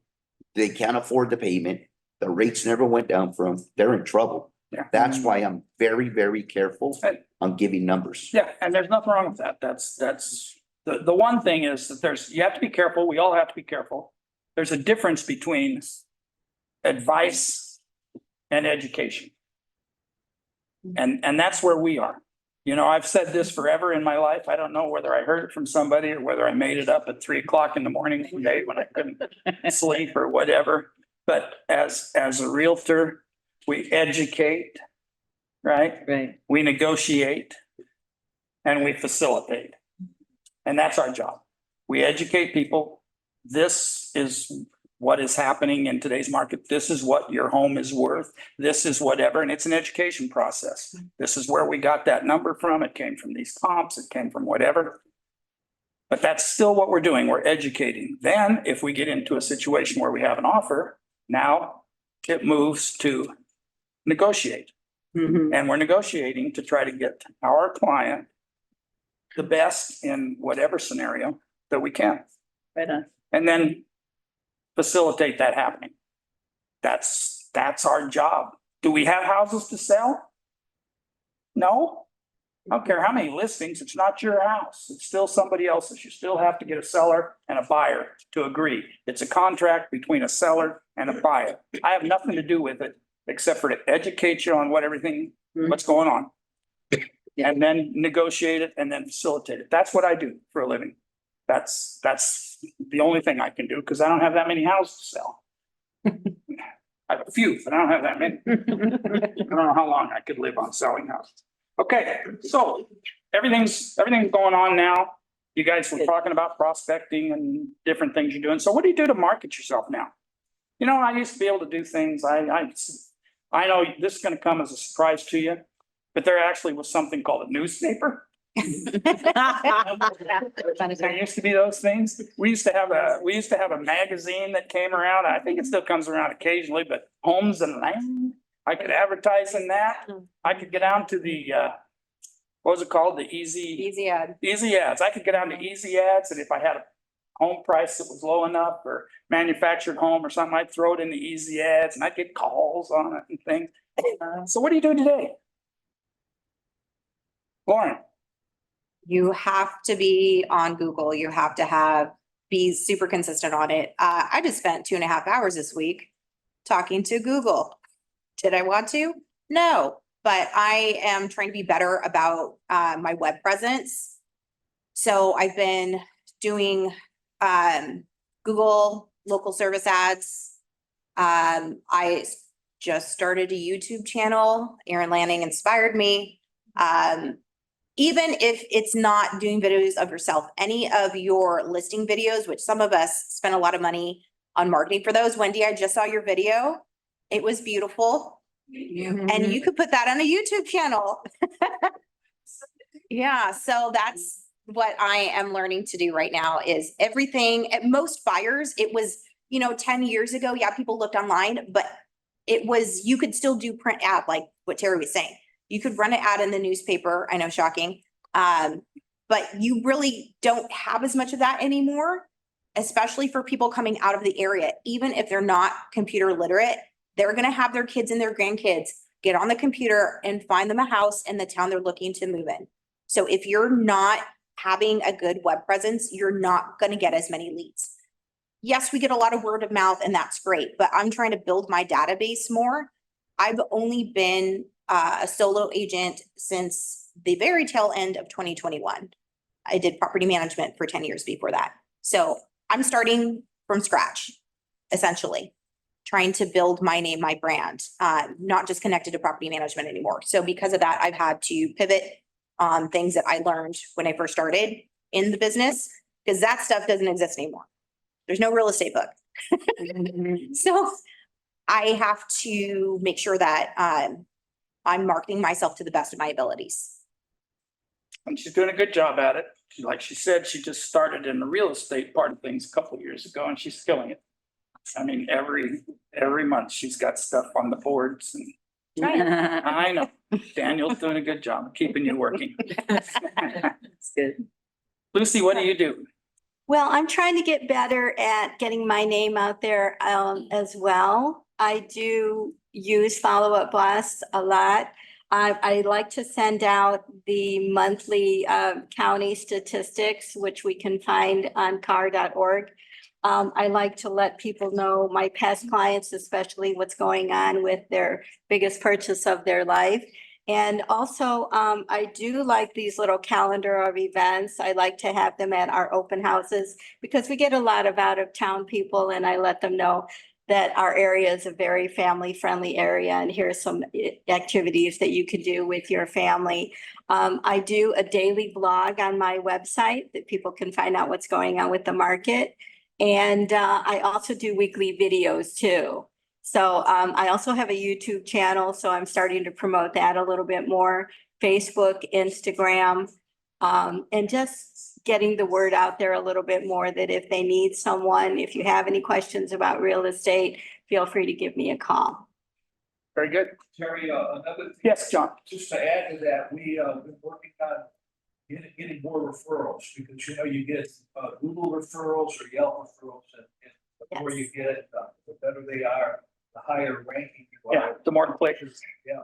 They can't afford the payment. The rates never went down for them. They're in trouble. Yeah. That's why I'm very, very careful on giving numbers. Yeah, and there's nothing wrong with that. That's, the one thing is that you have to be careful. We all have to be careful. There's a difference between advice and education. And that's where we are. You know, I've said this forever in my life. I don't know whether I heard it from somebody or whether I made it up at 3 o'clock in the morning one day when I couldn't sleep or whatever. But as a realtor, we educate, right? Right. We negotiate and we facilitate. And that's our job. We educate people. This is what is happening in today's market. This is what your home is worth. This is whatever, and it's an education process. This is where we got that number from. It came from these comps, it came from whatever. But that's still what we're doing. We're educating. Then if we get into a situation where we have an offer, now it moves to negotiate. Mhm. And we're negotiating to try to get our client the best in whatever scenario that we can. Right on. And then facilitate that happening. That's our job. Do we have houses to sell? No. I don't care how many listings, it's not your house. It's still somebody else's. You still have to get a seller and a buyer to agree. It's a contract between a seller and a buyer. I have nothing to do with it except for to educate you on what's going on. And then negotiate it and then facilitate it. That's what I do for a living. That's the only thing I can do because I don't have that many houses to sell. I have a few, but I don't have that many. I don't know how long I could live on selling houses. Okay, so everything's going on now. You guys were talking about prospecting and different things you're doing. So what do you do to market yourself now? You know, I used to be able to do things. I know this is going to come as a surprise to you, but there actually was something called a newspaper. There used to be those things. We used to have a magazine that came around. I think it still comes around occasionally, but Homes and Land. I could advertise in that. I could get down to the what was it called? The Easy ad. easy ads. I could get down to easy ads, and if I had a home price that was low enough or manufactured home or something, I'd throw it in the easy ads and I'd get calls on it and things. So what do you do today? Lauren? You have to be on Google. You have to be super consistent on it. I just spent 2.5 hours this week talking to Google. Did I want to? No, but I am trying to be better about my web presence. So I've been doing Google local service ads. I just started a YouTube channel. Erin Lanning inspired me. Even if it's not doing videos of yourself, any of your listing videos, which some of us spend a lot of money on marketing for those. Wendy, I just saw your video. It was beautiful. And you could put that on a YouTube channel. Yeah, so that's what I am learning to do right now is everything. At most buyers, it was, 10 years ago, yeah, people looked online, but you could still do print ad, like what Terry was saying. You could run an ad in the newspaper. I know, shocking. But you really don't have as much of that anymore, especially for people coming out of the area. Even if they're not computer literate, they're going to have their kids and their grandkids get on the computer and find them a house in the town they're looking to move in. So if you're not having a good web presence, you're not going to get as many leads. Yes, we get a lot of word of mouth and that's great, but I'm trying to build my database more. I've only been a solo agent since the very tail end of 2021. I did property management for 10 years before that. So I'm starting from scratch. essentially. Trying to build my name, my brand, not just connected to property management anymore. So because of that, I've had to pivot on things that I learned when I first started in the business, because that stuff doesn't exist anymore. There's no real estate book. So I have to make sure that I'm marketing myself to the best of my abilities. And she's doing a good job at it. Like she said, she just started in the real estate part of things a couple of years ago and she's killing it. I mean, every month she's got stuff on the boards and I know Daniel's doing a good job of keeping you working. It's good. Lucy, what do you do? Well, I'm trying to get better at getting my name out there as well. I do use Follow Up Boss a lot. I like to send out the monthly county statistics, which we can find on car.org. I like to let people know, my past clients, especially what's going on with their biggest purchase of their life. And also, I do like these little calendar of events. I like to have them at our open houses because we get a lot of out of town people and I let them know that our area is a very family friendly area and here's some activities that you could do with your family. I do a daily blog on my website that people can find out what's going on with the market. And I also do weekly videos too. So I also have a YouTube channel, so I'm starting to promote that a little bit more, Facebook, Instagram, and just getting the word out there a little bit more that if they need someone, if you have any questions about real estate, feel free to give me a call. Very good. Terry, another. thing, Yes, John. Just to add to that, we, been working on getting more referrals, because you get, Google referrals or Yelp referrals, and the more you get, the better they are, the higher ranking you Yeah, are. the more clicks. Yeah,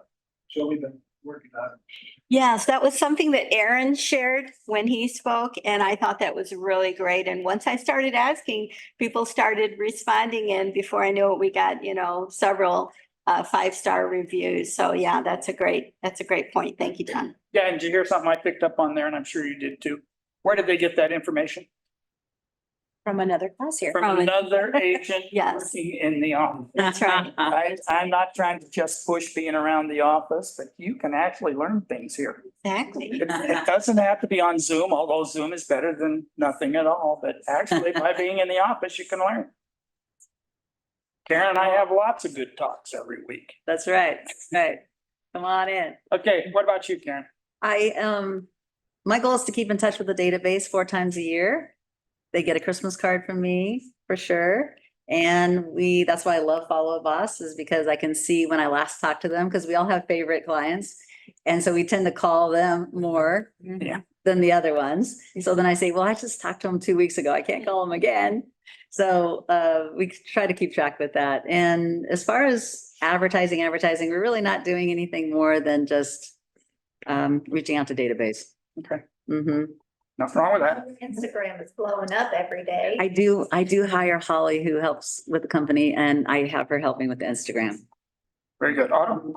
so we've been working on it. Yes, that was something that Aaron shared when he spoke, and I thought that was really great. And once I started asking, people started responding, and before I knew it, we got, several 5-star reviews. So yeah, that's a great point. Thank you, John. Yeah, and did you hear something I picked up on there and I'm sure you did too? Where did they get that information? From another class here. From another agent Yes. working in the office. That's right. I'm not trying to just push being around the office, but you can actually learn things here. Exactly. It doesn't have to be on Zoom, although Zoom is better than nothing at all, but actually by being in the office, you can learn. Karen and I have lots of good talks every week. That's right. Right. Come on in. Okay, what about you, Karen? My goal is to keep in touch with the database 4 times a year. They get a Christmas card from me for sure. And that's why I love Follow Up Boss, is because I can see when I last talked to them, because we all have favorite clients. And so we tend to call them more than the other ones. So then I say, well, I just talked to them 2 weeks ago. I can't call them again. So we try to keep track with that. And as far as advertising, we're really not doing anything more than just reaching out to database. Okay, Mm-hmm. nothing wrong with that. Instagram is blowing up every day. I do hire Holly, who helps with the company, and I have her help me with the Instagram. Very good. Autumn?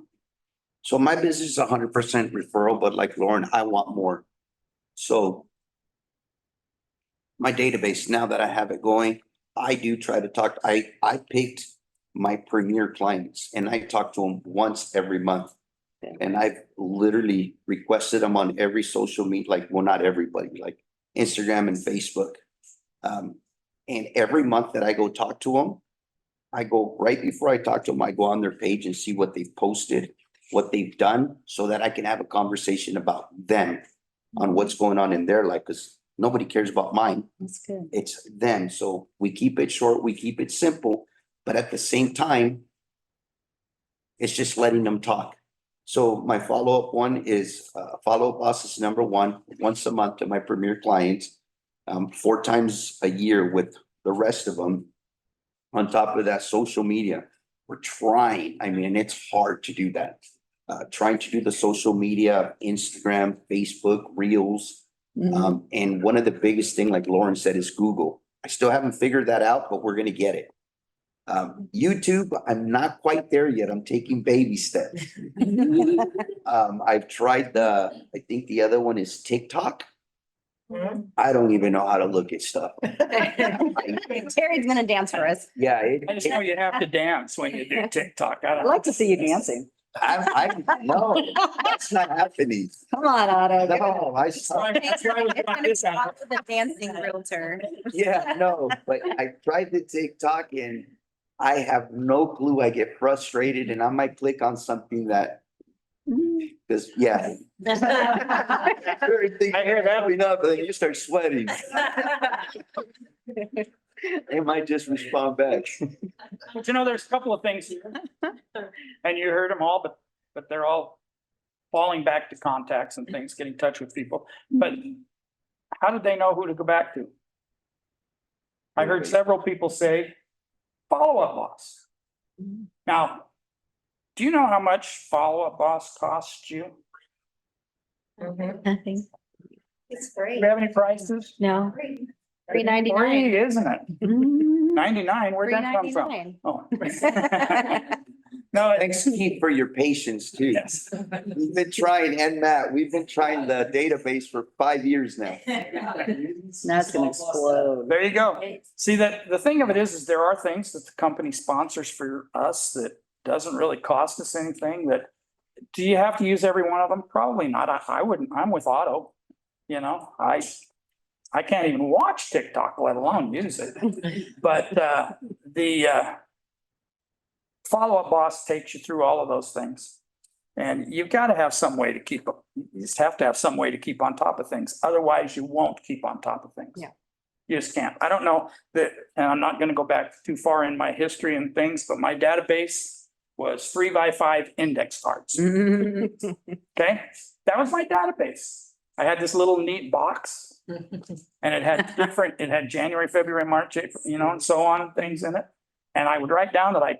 So my business is 100% referral, but like Lauren, I want more. So my database, now that I have it going, I do try to talk, I picked my premier clients and I talk to them once every month. And I've literally requested them on every social media, like, well, not everybody, like Instagram and Facebook. And every month that I go talk to them, I go right before I talk to them, I go on their page and see what they've posted, what they've done, so that I can have a conversation about them on what's going on in their life, because nobody cares about mine. That's good. It's them. So we keep it short, we keep it simple, but at the same time, it's just letting them talk. So my follow-up one is Follow-Up Boss is number 1, once a month to my premier clients, 4 times a year with the rest of them. On top of that, social media, we're trying, I mean, it's hard to do that. Trying to do the social media, Instagram, Facebook, Reels. And one of the biggest thing, like Lauren said, is Google. I still haven't figured that out, but we're gonna get it. YouTube, I'm not quite there yet. I'm taking baby steps. I've tried I think the other one is TikTok. I don't even know how to look at stuff. Terry's gonna dance for us. Yeah, I just know you have to dance when you do TikTok. I I'd don't. like to see you dancing. no, that's not happening. Come on, Otto. No, It's gonna stop with the dancing realtor. yeah, no, but I tried to TikTok and I have no clue. I get frustrated and I might click on something that, because, yeah. I hear that. Enough, then you start sweating. They might just respond back. But you know, there's a couple of things, and you heard them all, but they're all falling back to contacts and things, getting in touch with people. But how did they know who to go back to? I heard several people say, Follow Up Boss. Now, do you know how much Follow Up Boss costs you? Nothing. It's Do great. you have any prices? No. $3.99. Free, isn't it? Mm. 99, where'd that come from? $3.99. Oh. No, Thanks, Keith, for your patience too. yes. We've been trying, and Matt, we've been trying the database for 5 years now. Now it's gonna explode. There you go. See, that, the thing of it is there are things that the company sponsors for us that doesn't really cost us anything that, do you have to use every one of them? Probably not. I wouldn't, I'm with Otto. You know, I can't even watch TikTok, let alone use it. But, the Follow Up Boss takes you through all of those things. And you've got to have some way to keep up. You just have to have some way to keep on top of things. Otherwise, you won't keep on top of things. Yeah. You just can't. I don't know that, and I'm not going to go back too far in my history and things, but my database was 3x5 index cards. Mm. Okay, that was my database. I had this little neat box. And it had January, February, March, April, you know, and so on, things in it. And I would write down that I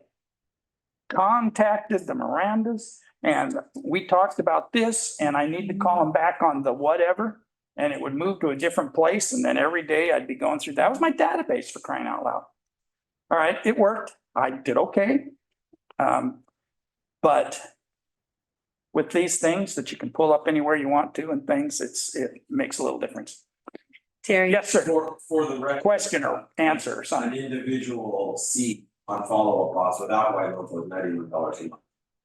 contacted the Mirandas and we talked about this and I need to call them back on the whatever. And it would move to a different place. And then every day I'd be going through, that was my database, for crying out loud. All right, it worked. I did okay. But with these things that you can pull up anywhere you want to and things, it makes a little difference. Terry? Yes, sir. For the record. Question or answer or An something. individual seat on Follow Up Boss without white logo is $91 a month.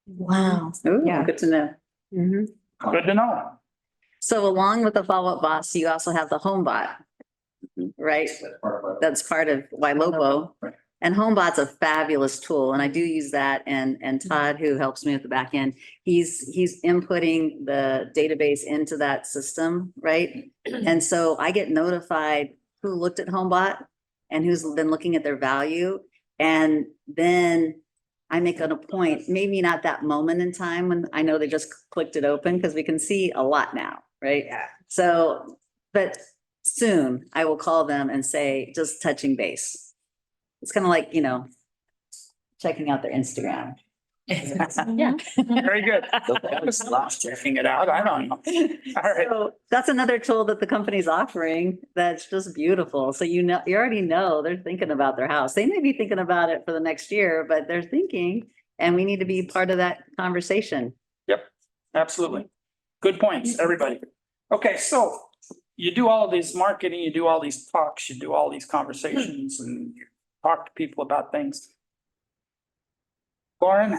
Wow. Ooh, Yeah. good to know. Mhm. Good to know. So along with the Follow Up Boss, you also have the HomeBot, right? That's part of my. That's part of Ylopo. And HomeBot's a fabulous tool and I do use that and Todd, who helps me with the back end, he's inputting the database into that system, right? And so I get notified who looked at HomeBot and who's been looking at their value. And then I make it a point, maybe not that moment in time when I know they just clicked it open, because we can see a lot now, right? Yeah. So, but soon I will call them and say, just touching base. It's kind of like, you know, checking out their Instagram. Yeah. Very good. That was last checking it out. I don't know. All right. So that's another tool that the company's offering that's just beautiful. So you know, you already know they're thinking about their house. They may be thinking about it for the next year, but they're thinking, and we need to be part of that conversation. Absolutely. Good points, everybody. Okay, so you do all of this marketing, you do all these talks, you do all these conversations and you talk to people about things. Lauren,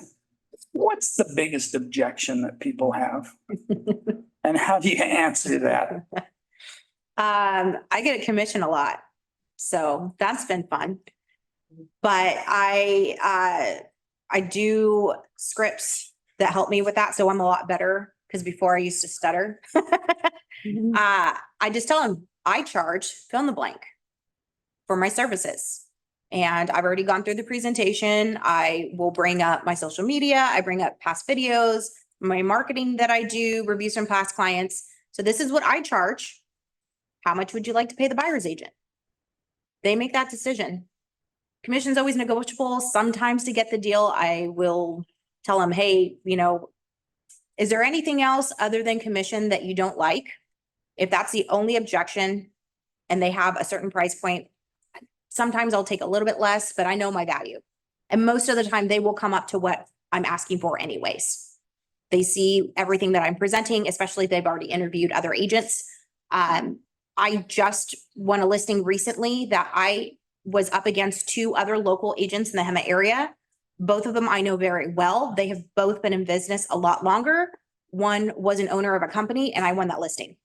what's the biggest objection that people have? And how do you answer that? I get a commission a lot, so that's been fun. But I do scripts that help me with that, so I'm a lot better, because before I used to stutter. I just tell them, I charge fill in the blank for my services. And I've already gone through the presentation. I will bring up my social media. I bring up past videos, my marketing that I do, reviews from past clients. So this is what I charge. How much would you like to pay the buyer's agent? They make that decision. Commission's always negotiable. Sometimes to get the deal, I will tell them, hey, you know, is there anything else other than commission that you don't like? If that's the only objection and they have a certain price point, sometimes I'll take a little bit less, but I know my value. And most of the time they will come up to what I'm asking for anyways. They see everything that I'm presenting, especially if they've already interviewed other agents. I I just won a listing recently that I was up against two other local agents in the Hemet area. Both of them I know very well. They have both been in business a lot longer. One was an owner of a company and I won that listing.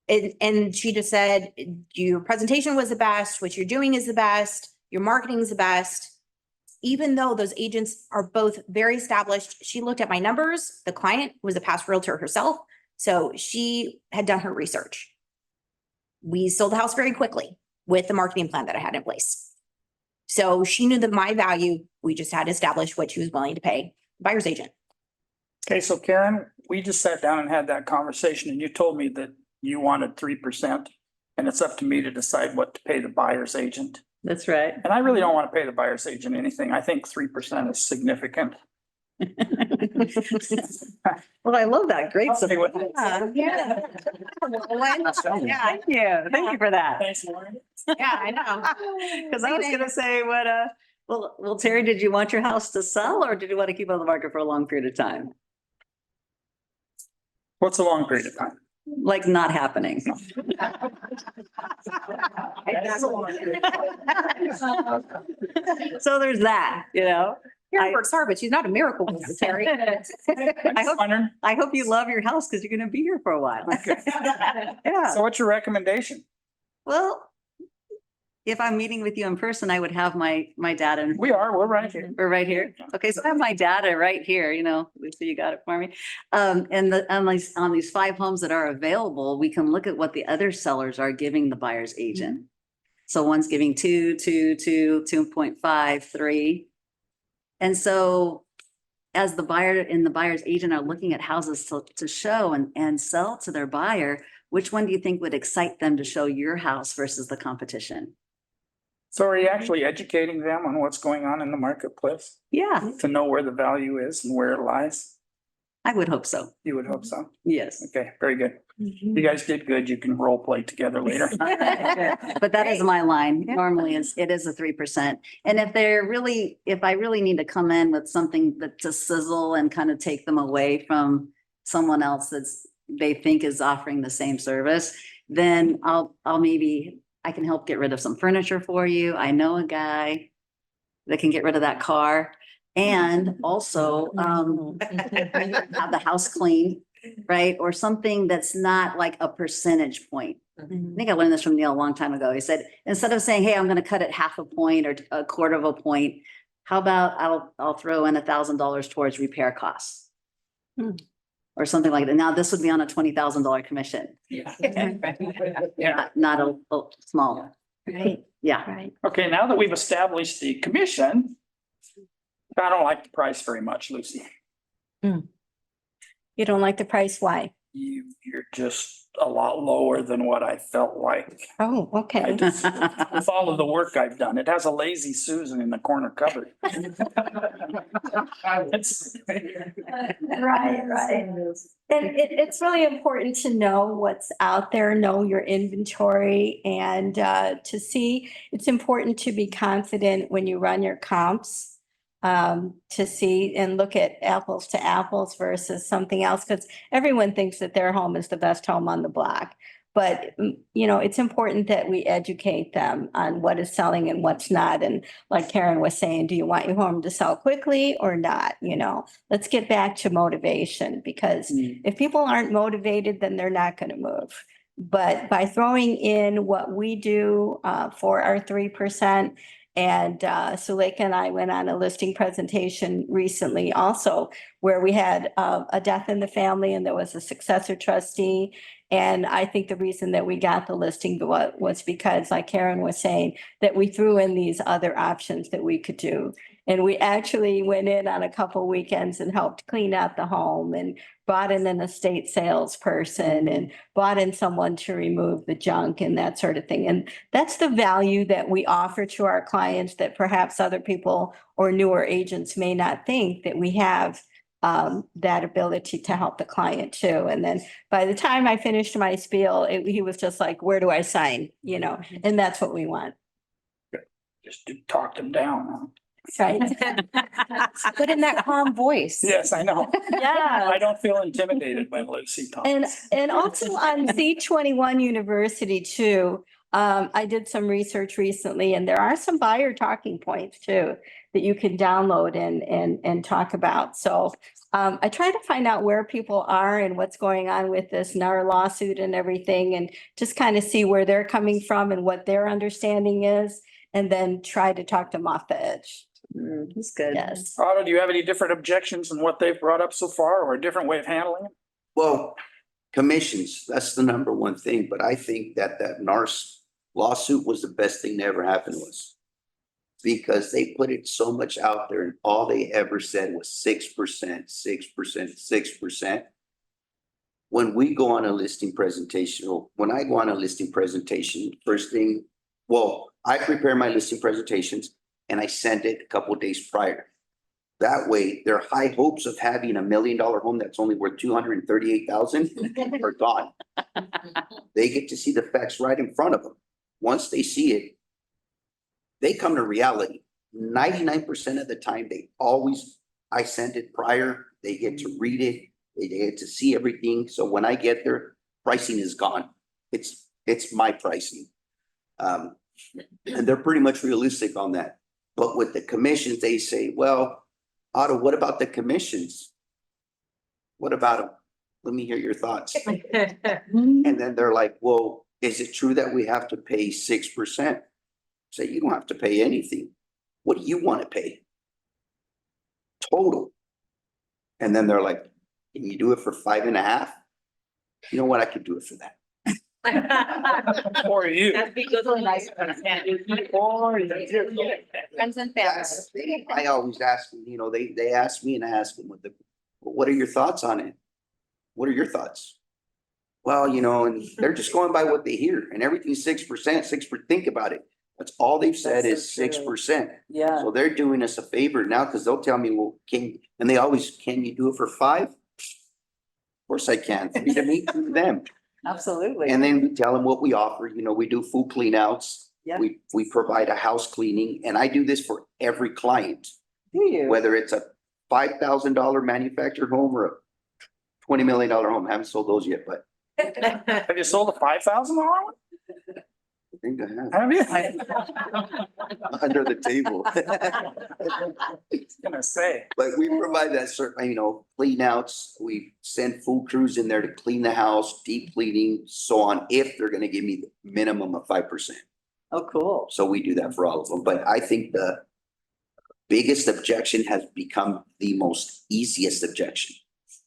And she just said, your presentation was the best, what you're doing is the best, your marketing is the best. Even though those agents are both very established, she looked at my numbers. The client was a past realtor herself, so she had done her research. We sold the house very quickly with the marketing plan that I had in place. So she knew that my value, we just had to establish what she was willing to pay buyer's agent. Okay, so Karen, we just sat down and had that conversation and you told me that you wanted 3%. And it's up to me to decide what to pay the buyer's agent. That's right. And I really don't want to pay the buyer's agent anything. I think 3% is significant. Well, I love that. Great. Okay, what- Yeah. Thank you. Thank you for that. Thanks, Lauren. Yeah, I know. Because I was gonna say well, Terry, did you want your house to sell or did you want to keep it on the market for a long period of time? What's a long period of time? Like not happening. So there's that, you know? Karen works hard, but she's not a miracle necessary. I hope you love your house because you're gonna be here for a while. Yeah, So what's your recommendation? well, if I'm meeting with you in person, I would have my data and We're right here. we're right here. Okay, so I have my data right here, you know, Lisa, you got it for me. And on these 5 homes that are available, we can look at what the other sellers are giving the buyer's agent. So one's giving 2, 2, 2, 2.5, 3. And so as the buyer and the buyer's agent are looking at houses to show and sell to their buyer, which one do you think would excite them to show your house versus the competition? So are you actually educating them on what's going on in the marketplace Yeah, to know where the value is and where it lies? I would hope so. You would hope so. Yes. Okay, very good. You guys did good. You can role play together later. But that is my line. Normally it is a 3%. And if I really need to come in with something that to sizzle and kind of take them away from someone else they think is offering the same service, then I can help get rid of some furniture for you. I know a guy that can get rid of that car and also have the house cleaned, right? Or something that's not like a percentage point. I think I learned this from Neil a long time ago. He said, instead of saying, hey, I'm going to cut it half a point or a quarter of a point, how about I'll throw in $1,000 towards repair costs? Or something like that. Now, this would be on a $20,000 commission, Yeah. not a small. Right, Yeah. right. Okay, now that we've established the commission, I don't like the price very much, Lucy. You don't like the price, why? You're just a lot lower than what I felt like. Oh, I okay. just, with all of the work I've done, it has a lazy Susan in the corner cupboard. It's- Right, right. And it's really important to know what's out there, know your inventory and to see, it's important to be confident when you run your comps. To see and look at apples to apples versus something else, because everyone thinks that their home is the best home on the block. But, you know, it's important that we educate them on what is selling and what's not. And like Karen was saying, do you want your home to sell quickly or not? You know, let's get back to motivation, because if people aren't motivated, then they're not going to move. But by throwing in what we do for our 3%, and Suleika and I went on a listing presentation recently also, where we had a death in the family and there was a successor trustee. And I think the reason that we got the listing was because, like Karen was saying, that we threw in these other options that we could do. And we actually went in on a couple weekends and helped clean out the home and brought in an estate salesperson and brought in someone to remove the junk and that sort of thing. And that's the value that we offer to our clients that perhaps other people or newer agents may not think that we have that ability to help the client too. And then by the time I finished my spiel, he was just like, where do I sign? You know, and that's what we want. Just to talk them down. Right. But in that calm voice. Yes, I know. Yeah. I don't feel intimidated by Lucy And, talks. and also on C21 University too, I did some research recently and there are some buyer talking points too that you can download and talk about. So I try to find out where people are and what's going on with this NAR lawsuit and everything and just kind of see where they're coming from and what their understanding is, and then try to talk them off the edge. That's good. Yes. Otto, do you have any different objections in what they've brought up so far or a different way of handling it? Well, commissions, that's the number one thing, but I think that NARS lawsuit was the best thing that ever happened to us. Because they put it so much out there and all they ever said was 6%, 6%, 6%. When we go on a listing presentation, or when I go on a listing presentation, first thing, well, I prepare my listing presentations and I send it a couple of days prior. That way, their high hopes of having $1 million home that's only worth 238,000 are gone. They get to see the facts right in front of them. Once they see it, they come to reality. 99% of the time, I send it prior, they get to read it, they get to see everything. So when I get there, pricing is gone. It's my pricing. And they're pretty much realistic on that. But with the commissions, they say, well, Otto, what about the commissions? What about them? Let me hear your thoughts. And then they're like, well, is it true that we have to pay 6%? Say, you don't have to pay anything. What do you want to pay? Total. And then they're like, can you do it for 5.5? You know what? I could do it for that. Or you? That'd be really nice. Or you? Friends and Yes, family. I always ask them, they ask me and I ask them what are your thoughts on it? What are your thoughts? Well, and they're just going by what they hear and everything's 6%, think about it. That's all they've said That's is so true. 6%. Yeah. So they're doing us a favor now because they'll tell me, well, can you do it for 5? Of course I can. Free to me, to them. Absolutely. And then we tell them what we offer. We do full clean outs. Yeah. We provide a house cleaning and I do this for every client, Do you? whether it's a $5,000 manufactured home or a $20 million home. I haven't sold those yet, but Have you sold a $5,000 one? I think I have Have you? under the table. I was gonna say. But we provide that certain, clean outs. We send full crews in there to clean the house, deep cleaning, so on, if they're gonna give me the minimum of 5%. Oh, cool. So we do that for all of them. But I think the biggest objection has become the most easiest objection.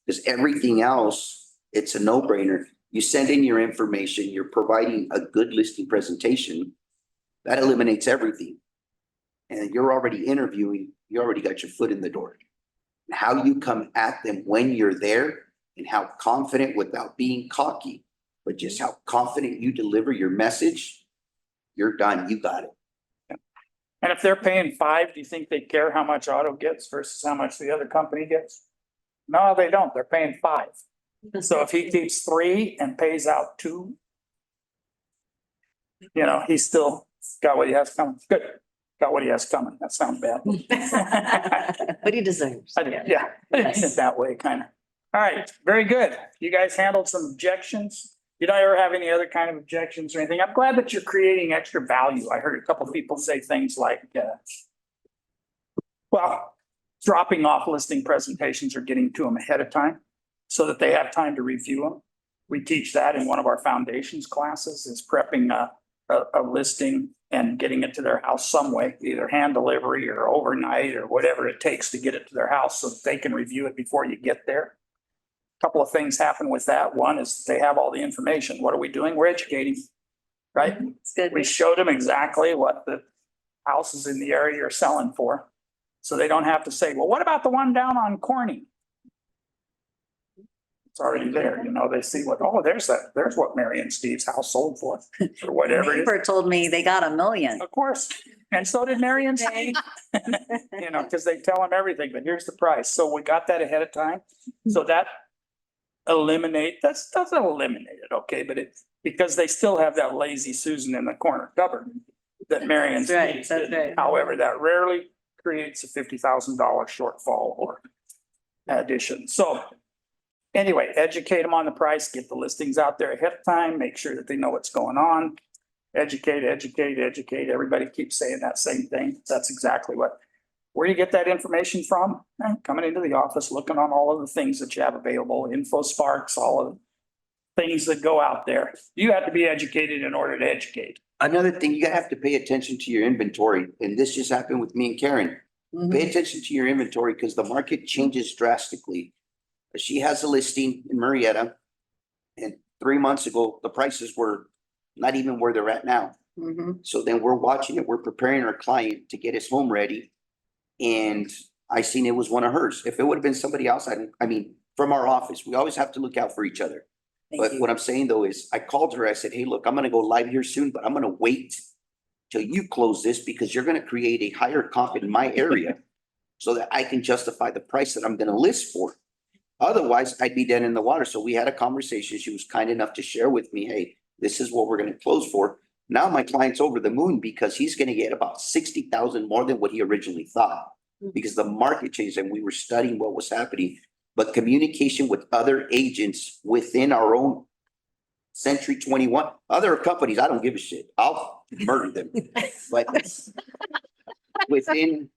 Because everything else, it's a no-brainer. You send in your information, you're providing a good listing presentation. That eliminates everything. And you're already interviewing, you already got your foot in the door. How you come at them when you're there and how confident without being cocky, but just how confident you deliver your message, you're done, you got it. And if they're paying 5, do you think they care how much Otto gets versus how much the other company gets? No, they don't. They're paying 5. So if he keeps 3 and pays out 2, he's still got what he has coming. Good. Got what he has coming. That sounds bad. But he deserves. I did, yeah, I didn't mean it that way, kind of. All right, very good. You guys handled some objections. You don't ever have any other kind of objections or anything. I'm glad that you're creating extra value. I heard a couple of people say things like, dropping off listing presentations or getting to them ahead of time so that they have time to review them. We teach that in one of our foundations classes, is prepping a listing and getting it to their house some way, either hand delivery or overnight or whatever it takes to get it to their house so that they can review it before you get there. A couple of things happen with that. One is they have all the information. What are we doing? We're educating, right? It's good. We showed them exactly what the houses in the area are selling for. So they don't have to say, well, what about the one down on Corning? It's already there, they see there's what Mary and Steve's house sold for, or whatever it is. Neighbor told me they got $1 million. Of course, and so did Mary and Steve, because they tell them everything, but here's the price. So we got that ahead of time. So that doesn't eliminate it, okay, but because they still have that lazy Susan in the corner cupboard that Mary and That's right, Steve that's did. right. However, that rarely creates a $50,000 shortfall or addition. So anyway, educate them on the price, get the listings out there ahead of time, make sure that they know what's going on. Educate, educate, educate. Everybody keeps saying that same thing. That's exactly what, where you get that information from? Coming into the office, looking on all of the things that you have available, info sparks, all of the things that go out there. You have to be educated in order to educate. Another thing, you have to pay attention to your inventory, and this just happened with me and Karen. Pay attention to your inventory because the market changes drastically. She has a listing in Marietta. And 3 months ago, the prices were not even where they're at now. So then we're watching it, we're preparing our client to get his home ready. And I seen it was one of hers. If it would have been somebody else, I mean, from our office, we always have to look out for each other. But what I'm saying though is I called her, I said, hey, look, I'm gonna go live here soon, but I'm gonna wait till you close this because you're gonna create a higher comp in my area so that I can justify the price that I'm gonna list for. Otherwise, I'd be dead in the water. So we had a conversation. She was kind enough to share with me, hey, this is what we're gonna close for. Now my client's over the moon because he's gonna get about 60,000 more than what he originally thought. Because the market changed and we were studying what was happening. But communication with other agents within our own Century 21, other companies, I don't give a shit. I'll murder them. But within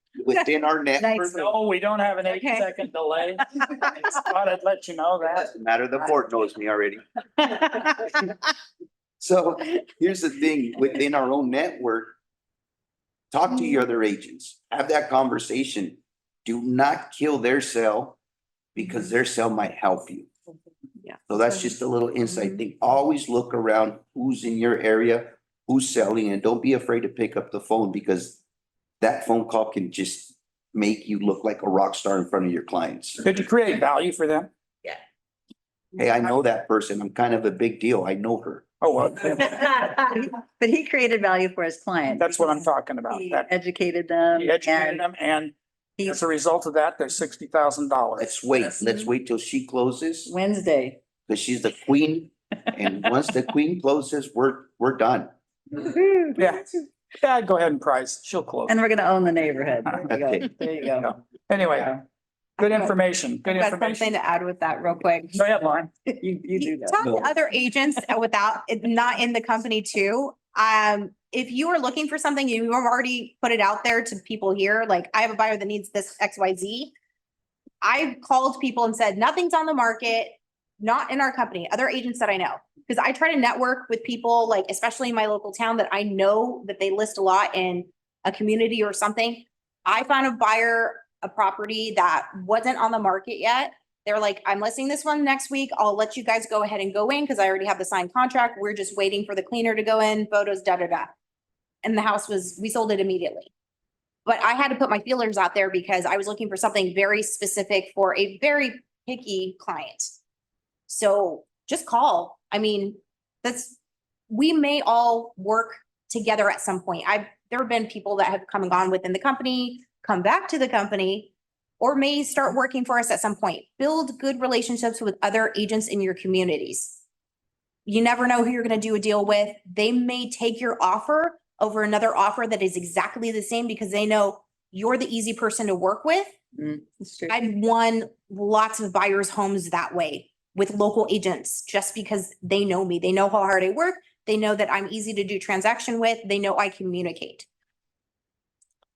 our network, No, we don't have an 8-second delay. I just thought I'd let you know that. doesn't matter, the board knows me already. So here's the thing, within our own network, talk to your other agents, have that conversation. Do not kill their sale because their sale might help you. Yeah. So that's just a little insight thing. Always look around who's in your area, who's selling, and don't be afraid to pick up the phone because that phone call can just make you look like a rock star in front of your clients. Could you create value for them? Hey, I know that person. I'm kind of a big deal. I know her. Oh, well, But he created value for his client. that's what I'm talking about. He That educated them. he educated and them and he- as a result of that, there's $60,000. Let's wait till she closes, Wednesday. because she's the queen. And once the queen closes, we're done. Yeah. Yeah, go ahead and price. She'll close. And we're gonna own the neighborhood. There you Okay. go. There you go. Anyway, good information, good I've got something information. to add with that real quick. Go ahead, Lauren. You do that. Talk to other agents without, not in the company too. If you are looking for something, you have already put it out there to people here, like I have a buyer that needs this XYZ. I've called people and said, nothing's on the market, not in our company, other agents that I know. Because I try to network with people, like especially in my local town that I know that they list a lot in a community or something. I found a buyer, a property that wasn't on the market yet. They're like, I'm listing this one next week. I'll let you guys go ahead and go in because I already have the signed contract. We're just waiting for the cleaner to go in, photos, da, da, da. And the house we sold it immediately. But I had to put my feelers out there because I was looking for something very specific for a very picky client. So just call. I mean, we may all work together at some point. There have been people that have come and gone within the company, come back to the company, or may start working for us at some point. Build good relationships with other agents in your communities. You never know who you're going to do a deal with. They may take your offer over another offer that is exactly the same because they know you're the easy person to work with. That's true. I've won lots of buyers' homes that way with local agents, just because they know me. They know how hard I work. They know that I'm easy to do transaction with. They know I communicate.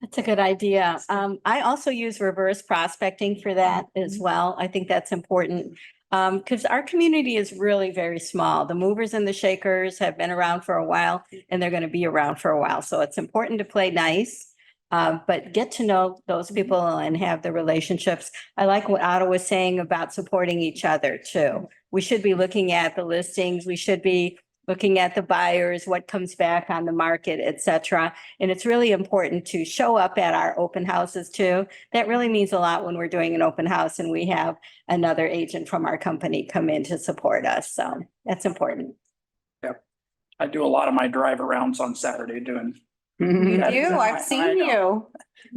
That's a good idea. I also use reverse prospecting for that as well. I think that's important. Because our community is really very small. The movers and the shakers have been around for a while and they're going to be around for a while. So it's important to play nice. But get to know those people and have the relationships. I like what Otto was saying about supporting each other too. We should be looking at the listings. We should be looking at the buyers, what comes back on the market, et cetera. And it's really important to show up at our open houses too. That really means a lot when we're doing an open house and we have another agent from our company come in to support us. So that's important. I do a lot of my drive arounds on Saturday doing, You That do? is- I've I seen you. know.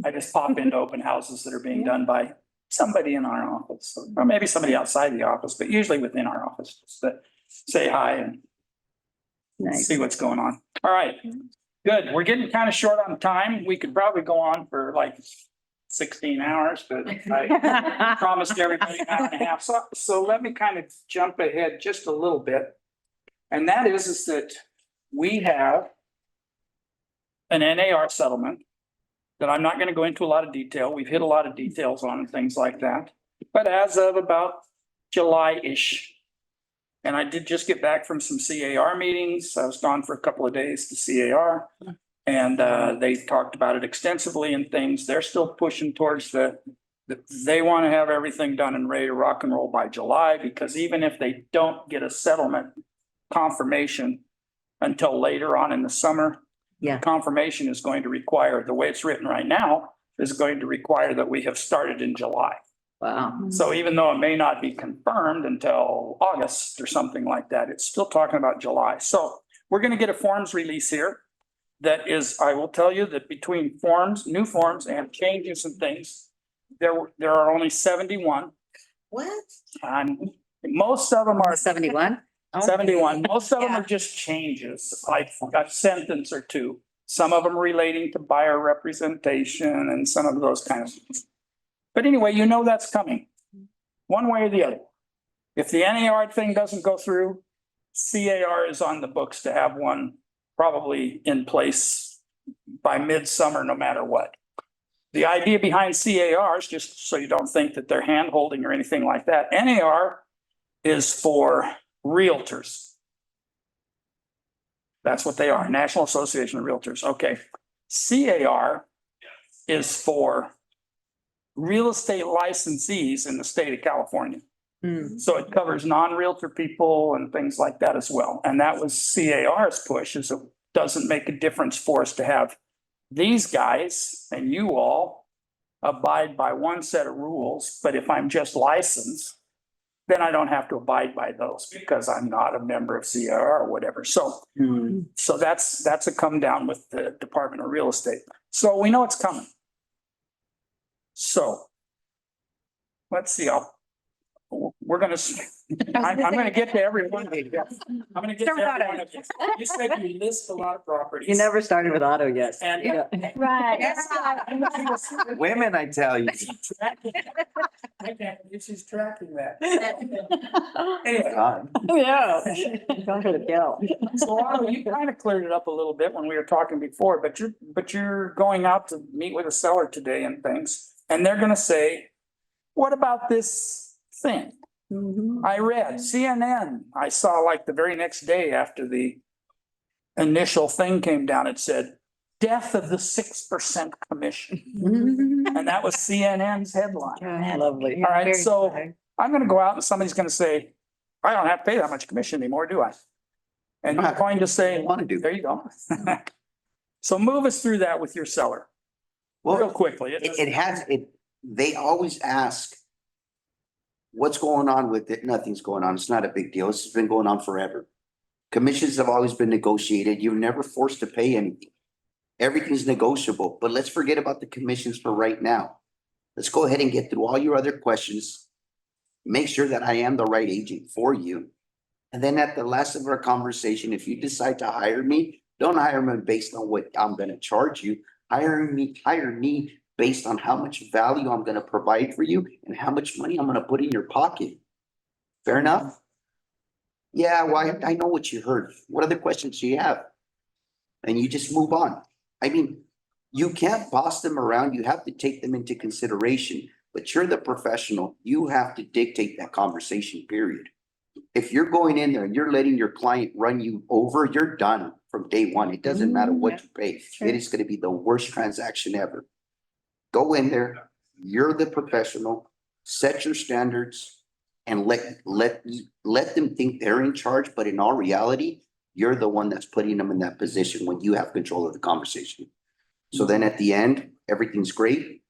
I just pop into open houses that are being done by somebody in our office, or maybe somebody outside the office, but usually within our office, just to say hi and Nice. see what's going on. All right, good. We're getting kind of short on time. We could probably go on for like 16 hours, but I promised everybody an hour and a half. So let me kind of jump ahead just a little bit. And that is that we have an NAR settlement that I'm not going to go into a lot of detail. We've hit a lot of details on and things like that. But as of about July-ish, and I did just get back from some CAR meetings. I was gone for a couple of days to CAR. And they talked about it extensively and things. They're still pushing towards they want to have everything done and ready to rock and roll by July, because even if they don't get a settlement confirmation until later on in the summer, Yeah. confirmation is going to require, the way it's written right now, is going to require that we have started in July. Wow. So even though it may not be confirmed until August or something like that, it's still talking about July. So we're going to get a forms release here. That is, I will tell you that between forms, new forms and changes and things, there are only 71. What? And most of them are 71? 71. Most of them Yeah. are just changes, like a sentence or two. Some of them relating to buyer representation and some of those kind of things. But anyway, you know that's coming, one way or the other. If the NAR thing doesn't go through, CAR is on the books to have one probably in place by midsummer, no matter what. The idea behind CARs, just so you don't think that they're hand holding or anything like that, NAR is for realtors. That's what they are, National Association of Realtors. Okay. CAR is for real estate licensees in the state of California. So it covers non-realtor people and things like that as well. And that was CAR's push, is it doesn't make a difference for us to have these guys and you all abide by one set of rules. But if I'm just licensed, then I don't have to abide by those because I'm not a member of CAR or whatever. So that's a come down with the Department of Real Estate. So we know it's coming. So let's see, we're gonna, I'm gonna get to everyone. I'm gonna get to every one of you. You said you list a lot of properties. You never started with auto yet. And Right. Women, I tell you. I can't, she's tracking that. Anyway, God. Yeah. Going for the kill. so Otto, you kind of cleared it up a little bit when we were talking before, but you're going out to meet with a seller today and things, and they're gonna say, what about this thing? I read CNN. I saw like the very next day after the initial thing came down, it said, death of the 6% commission. And that was CNN's headline. Lovely. All right, so I'm gonna go out and somebody's gonna say, I don't have to pay that much commission anymore, do I? And you're going to say, Want to do. there you go. So move us through that with your seller, real Well, quickly. they always ask, what's going on with it? Nothing's going on. It's not a big deal. This has been going on forever. Commissions have always been negotiated. You're never forced to pay anything. Everything's negotiable, but let's forget about the commissions for right now. Let's go ahead and get through all your other questions. Make sure that I am the right agent for you. And then at the last of our conversation, if you decide to hire me, don't hire me based on what I'm gonna charge you. Hire me based on how much value I'm gonna provide for you and how much money I'm gonna put in your pocket. Fair enough? Yeah, well, I know what you heard. What other questions do you have? And you just move on. I mean, you can't boss them around. You have to take them into consideration, but you're the professional. You have to dictate that conversation, period. If you're going in there and you're letting your client run you over, you're done from day one. It doesn't matter what you pay. It is gonna be the worst transaction ever. Go in there, you're the professional, set your standards and let them think they're in charge, but in all reality, you're the one that's putting them in that position when you have control of the conversation. So then at the end, everything's great.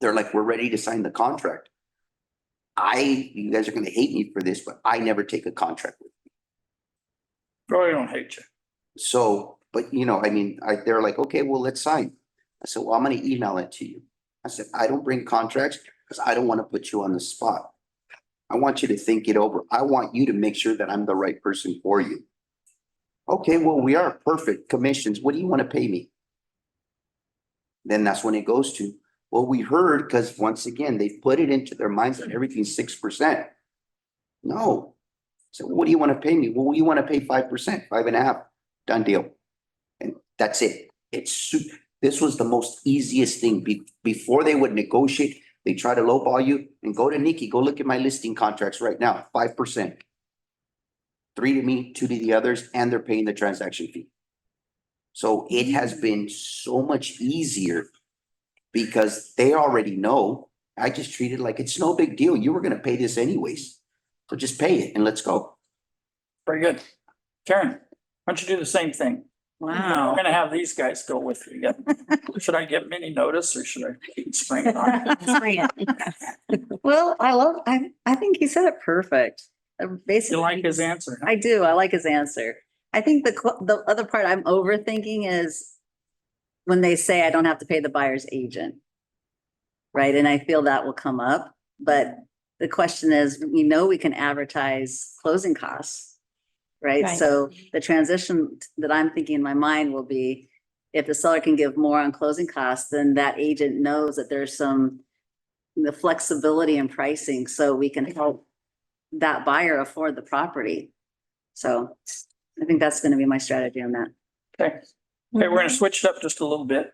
They're like, we're ready to sign the contract. You guys are gonna hate me for this, but I never take a contract with you. Probably don't hate you. So, but they're like, okay, well, let's sign. I said, well, I'm gonna email it to you. I said, I don't bring contracts because I don't want to put you on the spot. I want you to think it over. I want you to make sure that I'm the right person for you. Okay, well, we are perfect. Commissions. What do you want to pay me? Then that's when it goes to, Well, we heard, because once again, they put it into their minds that everything's 6%. No. So what do you want to pay me? Well, you want to pay 5%, 5.5, done deal. And that's it. This was the most easiest thing. Before they would negotiate, they try to lowball you and go to Nikki, go look at my listing contracts right now, 5%. 3 to me, 2 to the others, and they're paying the transaction fee. So it has been so much easier because they already know. I just treat it like it's no big deal. You were gonna pay this anyways. So just pay it and let's go. Very good. Karen, why don't you do the same thing? We're Wow. gonna have these guys go with you. Should I give them any notice or should I spring it on? Spring it. Well, I think he said it perfect. Basically. You like his answer? huh? I do. I like his answer. I think the other part I'm overthinking is when they say I don't have to pay the buyer's agent. Right? And I feel that will come up, but the question is, we know we can advertise closing costs. Right? Right. So the transition that I'm thinking in my mind will be, if the seller can give more on closing costs, then that agent knows that there's the flexibility in pricing, so we can help that buyer afford the property. So I think that's gonna be my strategy on that. Okay. Okay, we're gonna switch it up just a little bit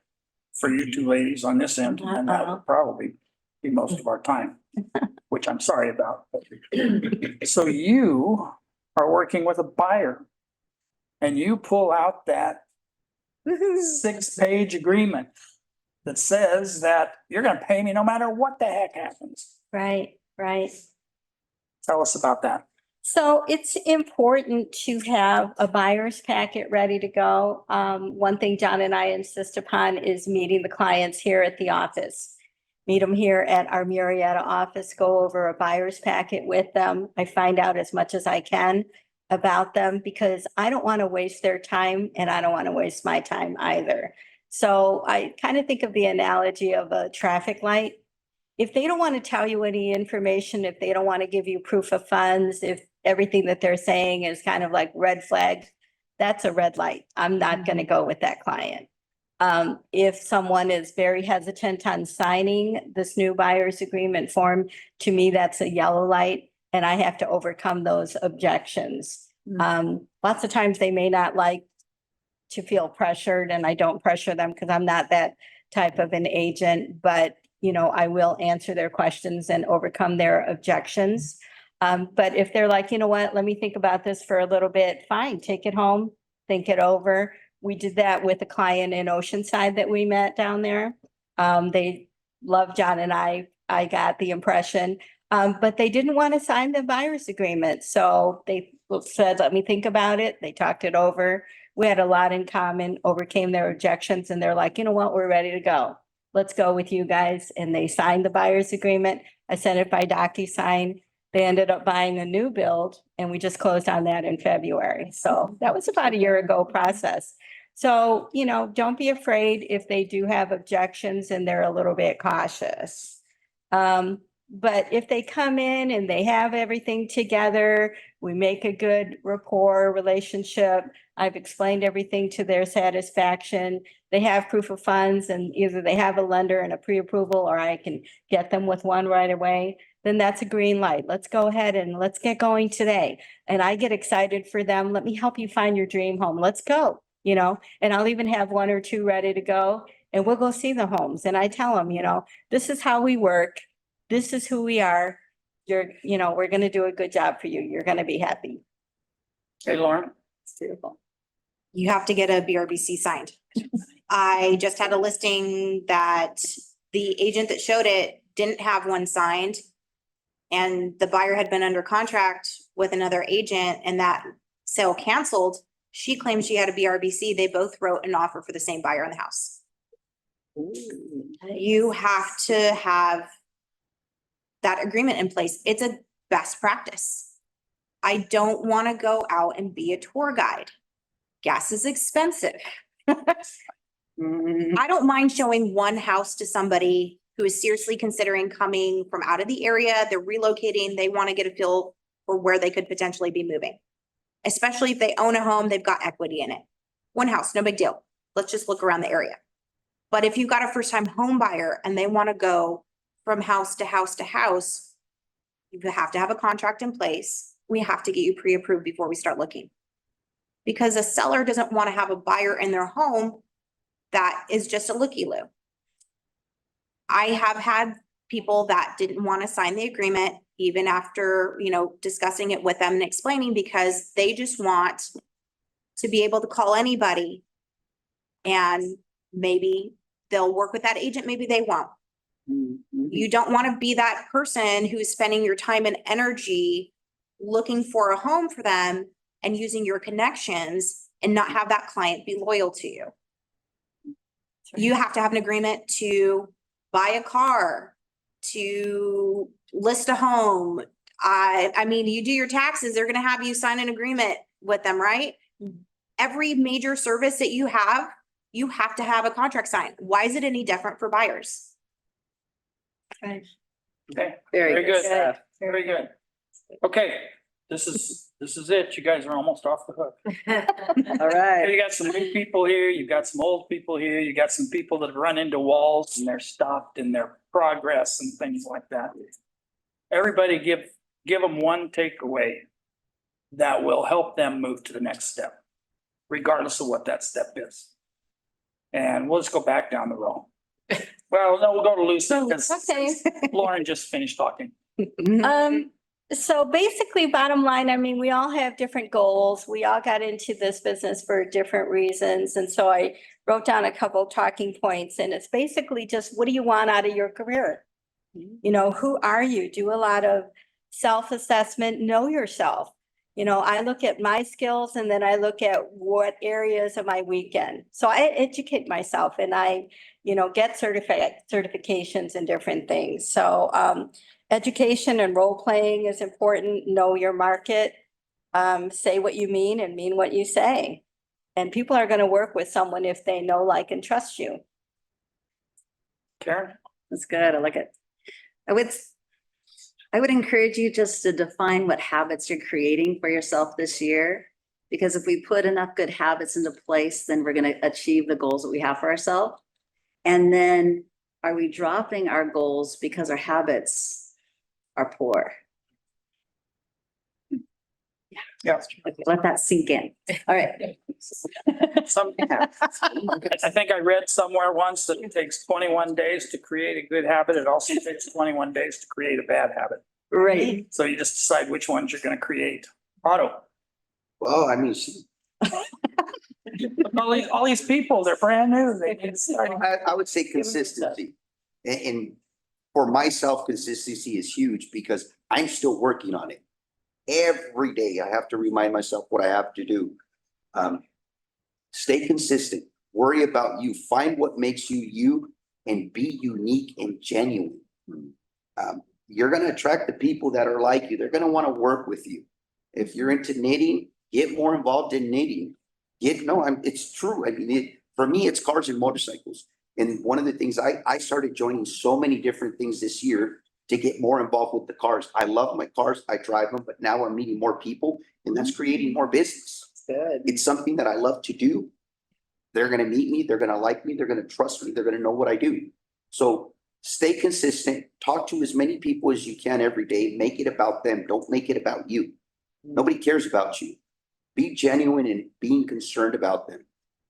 for you two ladies on this end, and that will probably be most of our time, which I'm sorry about. So you are working with a buyer and you pull out that 6-page agreement that says that you're gonna pay me no matter what the heck happens. Right, right. Tell us about that. So it's important to have a buyer's packet ready to go. One thing John and I insist upon is meeting the clients here at the office. Meet them here at our Murrieta office, go over a buyer's packet with them. I find out as much as I can about them because I don't want to waste their time and I don't want to waste my time either. So I kind of think of the analogy of a traffic light. If they don't want to tell you any information, if they don't want to give you proof of funds, if everything that they're saying is kind of like red flag, that's a red light. I'm not going to go with that client. If someone is very hesitant on signing this new buyer's agreement form, to me, that's a yellow light and I have to overcome those objections. Lots of times they may not like to feel pressured and I don't pressure them because I'm not that type of an agent, but you know, I will answer their questions and overcome their objections. But if they're like, you know what, let me think about this for a little bit, fine, take it home, think it over. We did that with a client in Oceanside that we met down there. They loved John and I got the impression, but they didn't want to sign the buyer's agreement. So they said, let me think about it. They talked it over. We had a lot in common, overcame their objections, and they're like, you know what, we're ready to go. Let's go with you guys. And they signed the buyer's agreement. I sent it by DocuSign. They ended up buying a new build and we just closed on that in February. So that was about a year ago process. So, you know, don't be afraid if they do have objections and they're a little bit cautious. But if they come in and they have everything together, we make a good rapport relationship. I've explained everything to their satisfaction. They have proof of funds and either they have a lender and a pre-approval or I can get them with one right away. Then that's a green light. Let's go ahead and let's get going today. And I get excited for them. Let me help you find your dream home. Let's go, you know, and I'll even have 1 or 2 ready to go and we'll go see the homes. And I tell them, you know, this is how we work. This is who we are. You know, we're going to do a good job for you. You're going to be happy. Hey, Lauren. It's beautiful. You have to get a BRBC signed. I just had a listing that the agent that showed it didn't have one signed. And the buyer had been under contract with another agent and that sale canceled. She claimed she had a BRBC. They both wrote an offer for the same buyer in the house. You have to have that agreement in place. It's a best practice. I don't want to go out and be a tour guide. Gas is expensive. I don't mind showing one house to somebody who is seriously considering coming from out of the area. They're relocating. They want to get a feel for where they could potentially be moving. Especially if they own a home, they've got equity in it. One house, no big deal. Let's just look around the area. But if you've got a first time home buyer and they want to go from house to house to house, you have to have a contract in place. We have to get you pre-approved before we start looking. Because a seller doesn't want to have a buyer in their home that is just a looky-loo. I have had people that didn't want to sign the agreement even after, discussing it with them and explaining, because they just want to be able to call anybody. And maybe they'll work with that agent, maybe they won't. You don't want to be that person who's spending your time and energy looking for a home for them and using your connections and not have that client be loyal to you. You have to have an agreement to buy a car, to list a home. I mean, you do your taxes, they're gonna have you sign an agreement with them, right? Every major service that you have to have a contract signed. Why is it any different for buyers? Okay, Very very good. good. Very good. Okay, this is it. You guys are almost off the hook. All right. You got some new people here, you got some old people here, you got some people that have run into walls and they're stopped in their progress and things like that. Everybody give them one takeaway that will help them move to the next step, regardless of what that step is. And we'll just go back down the row. Well, no, we'll go to Lucy because Okay. Lauren just finished talking. So basically, bottom line, I mean, we all have different goals. We all got into this business for different reasons. And so I wrote down a couple talking points, and it's basically just, what do you want out of your career? Who are you? Do a lot of self-assessment, know yourself. I look at my skills and then I look at what areas am I weak in. So I educate myself and I, get certifications and different things. So, education and role playing is important. Know your market. Say what you mean and mean what you say. And people are going to work with someone if they know, like, and trust you. Karen? That's good. I like it. I would encourage you just to define what habits you're creating for yourself this year. Because if we put enough good habits into place, then we're going to achieve the goals that we have for ourselves. And then are we dropping our goals because our habits are poor? Yeah. Let that sink in. All right. I think I read somewhere once that it takes 21 days to create a good habit. It also takes 21 days to create a bad habit. Right. So you just decide which ones you're going to create. Otto. Well, I mean, All these people, they're brand new. They need to start. I would say consistency. And for myself, consistency is huge because I'm still working on it. Every day I have to remind myself what I have to do. Stay consistent, worry about you, find what makes you you and be unique and genuine. You're gonna attract the people that are like you. They're gonna want to work with you. If you're into knitting, get more involved in knitting. It's true. I mean, for me, it's cars and motorcycles. And one of the things I started joining so many different things this year to get more involved with the cars. I love my cars, I drive them, but now I'm meeting more people and that's creating more business. Good. It's something that I love to do. They're gonna meet me, they're gonna like me, they're gonna trust me, they're gonna know what I do. So stay consistent, talk to as many people as you can every day, make it about them, don't make it about you. Nobody cares about you. Be genuine in being concerned about them.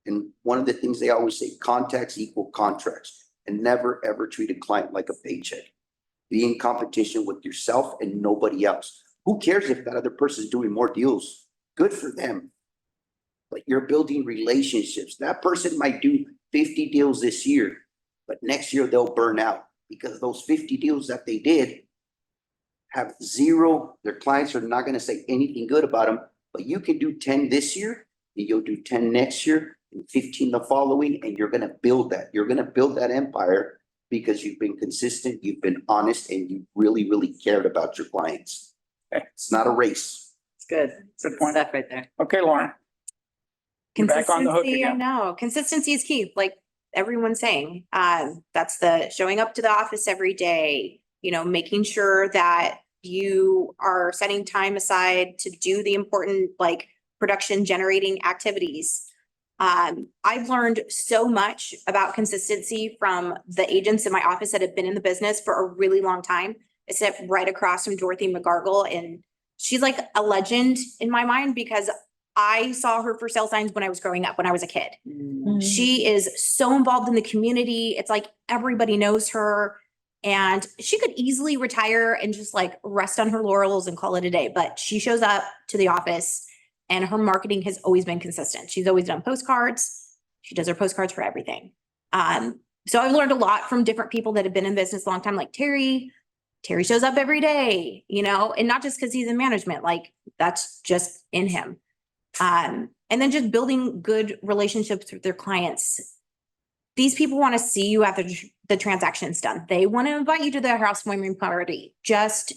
And one of the things they always say, contacts equal contracts, and never ever treat a client like a paycheck. Be in competition with yourself and nobody else. Who cares if that other person is doing more deals? Good for them. But you're building relationships. That person might do 50 deals this year, but next year they'll burn out because those 50 deals that they did have zero. Their clients are not going to say anything good about them, but you can do 10 this year and you'll do 10 next year and 15 the following, and you're going to build that. You're going to build that empire because you've been consistent, you've been honest, and you really, really cared about your clients. It's not a race. It's good. Good point. Stuff right there. Okay, Lauren. You're back on the hook Consistency, I again. know, consistency is key, like everyone's saying. That's the showing up to the office every day, making sure that you are setting time aside to do the important, like, production generating activities. I've learned so much about consistency from the agents in my office that have been in the business for a really long time. I sit right across from Dorothy McGargle, and she's like a legend in my mind because I saw her for sale signs when I was growing up, when I was a kid. She is so involved in the community. It's like everybody knows her. And she could easily retire and just like rest on her laurels and call it a day. But she shows up to the office and her marketing has always been consistent. She's always done postcards. She does her postcards for everything. So I've learned a lot from different people that have been in business a long time, like Terry. Terry shows up every day, you know, and not just because he's in management, like that's just in him. And then just building good relationships with their clients. These people want to see you after the transaction's done. They want to invite you to their housewarming party. Just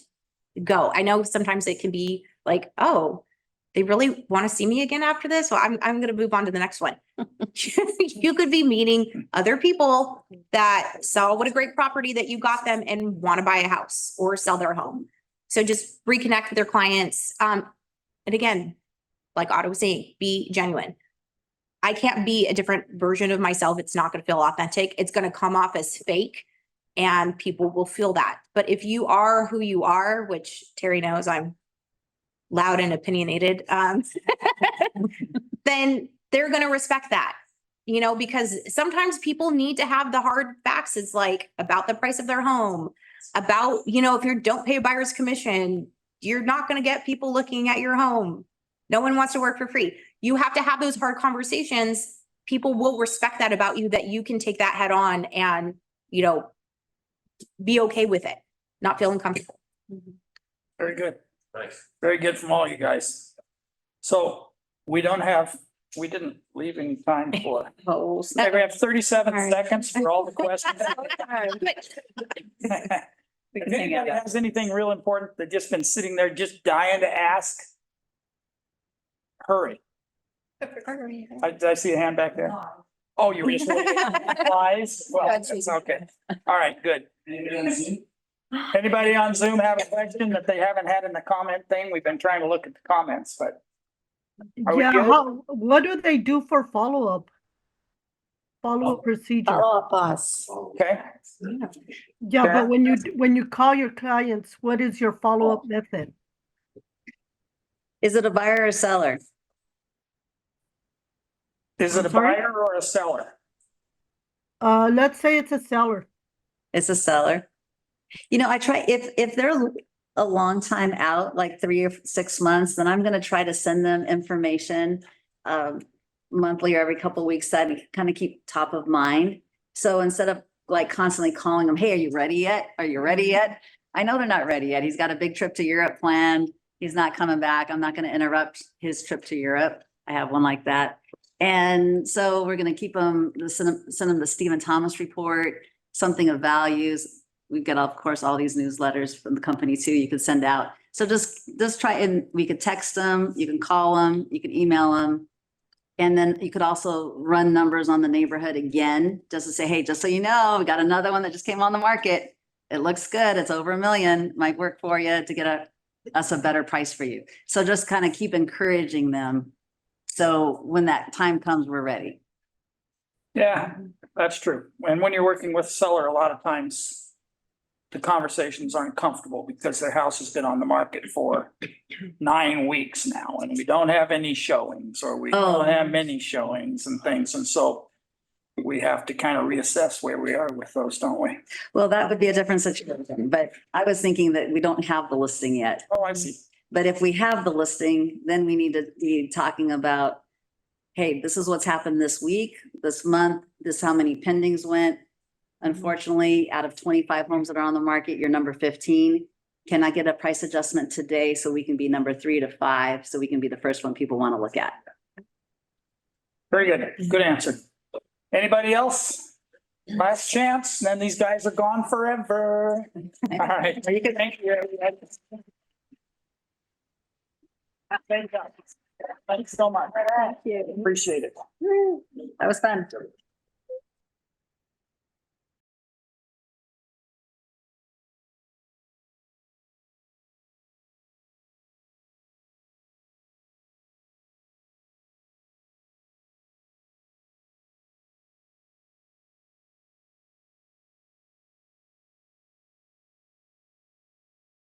go. I know sometimes it can be like, oh, they really want to see me again after this. So I'm going to move on to the next one. You could be meeting other people that saw what a great property that you got them and want to buy a house or sell their home. So just reconnect with their clients. And again, like Otto was saying, be genuine. I can't be a different version of myself. It's not going to feel authentic. It's going to come off as fake and people will feel that. But if you are who you are, which Terry knows I'm loud and opinionated, then they're going to respect that, you know, because sometimes people need to have the hard facts. It's like about the price of their home, about, you know, if you don't pay a buyer's commission, you're not going to get people looking at your home. No one wants to work for free. You have to have those hard conversations. People will respect that about you, that you can take that head on and, you know, be okay with it, not feel uncomfortable. Very good. Nice. Very good from all you guys. So we didn't leave any time for, we have 37 Sorry. seconds for all the questions. If anybody has anything real important, they've just been sitting there just dying to ask, hurry. Did I see a hand back there? Oh, you were just looking at lies? Well, that's okay. All right, good. Anybody on Zoom? Anybody on Zoom have a question that they haven't had in the comment thing? We've been trying to look at the comments, but are we Yeah, good? what do they do for follow-up? Follow-up procedure? Follow-up us. Okay. Yeah, okay. but when you call your clients, what is your follow-up method? Is it a buyer or a seller? Is it a I'm sorry? buyer or a seller? Let's say it's a seller. It's a seller. You know, I try, if they're a long time out, like 3 or 6 months, then I'm gonna try to send them information monthly or every couple of weeks that I kind of keep top of mind. So instead of like constantly calling them, hey, are you ready yet? Are you ready yet? I know they're not ready yet. He's got a big trip to Europe planned. He's not coming back. I'm not gonna interrupt his trip to Europe. I have one like that. And so we're gonna keep them, send them the Stephen Thomas report, something of values. We've got, of course, all these newsletters from the company too, you could send out. So just try, and we could text them, you can call them, you can email them. And then you could also run numbers on the neighborhood again, just to say, hey, just so you know, we got another one that just came on the market. It looks good. It's over $1 million, might work for you to get us a better price for you. So just kind of keep encouraging them. So when that time comes, we're ready. Yeah, that's true. And when you're working with a seller, a lot of times the conversations aren't comfortable because their house has been on the market for 9 weeks now and we don't have any showings or we don't have many showings and things. And so we have to kind of reassess where we are with those, don't we? Well, that would be a different situation, but I was thinking that we don't have the listing yet. Oh, I see. But if we have the listing, then we need to be talking about, hey, this is what's happened this week, this month, this is how many pendings went. Unfortunately, out of 25 homes that are on the market, you're number 15. Can I get a price adjustment today so we can be number 3 to 5, so we can be the first one people want to look at? Very good. Good answer. Anybody else? Last chance, then these guys are gone forever. All right. Thank you. Thank you. Thanks so much. Thank you. Appreciate it. That was fun.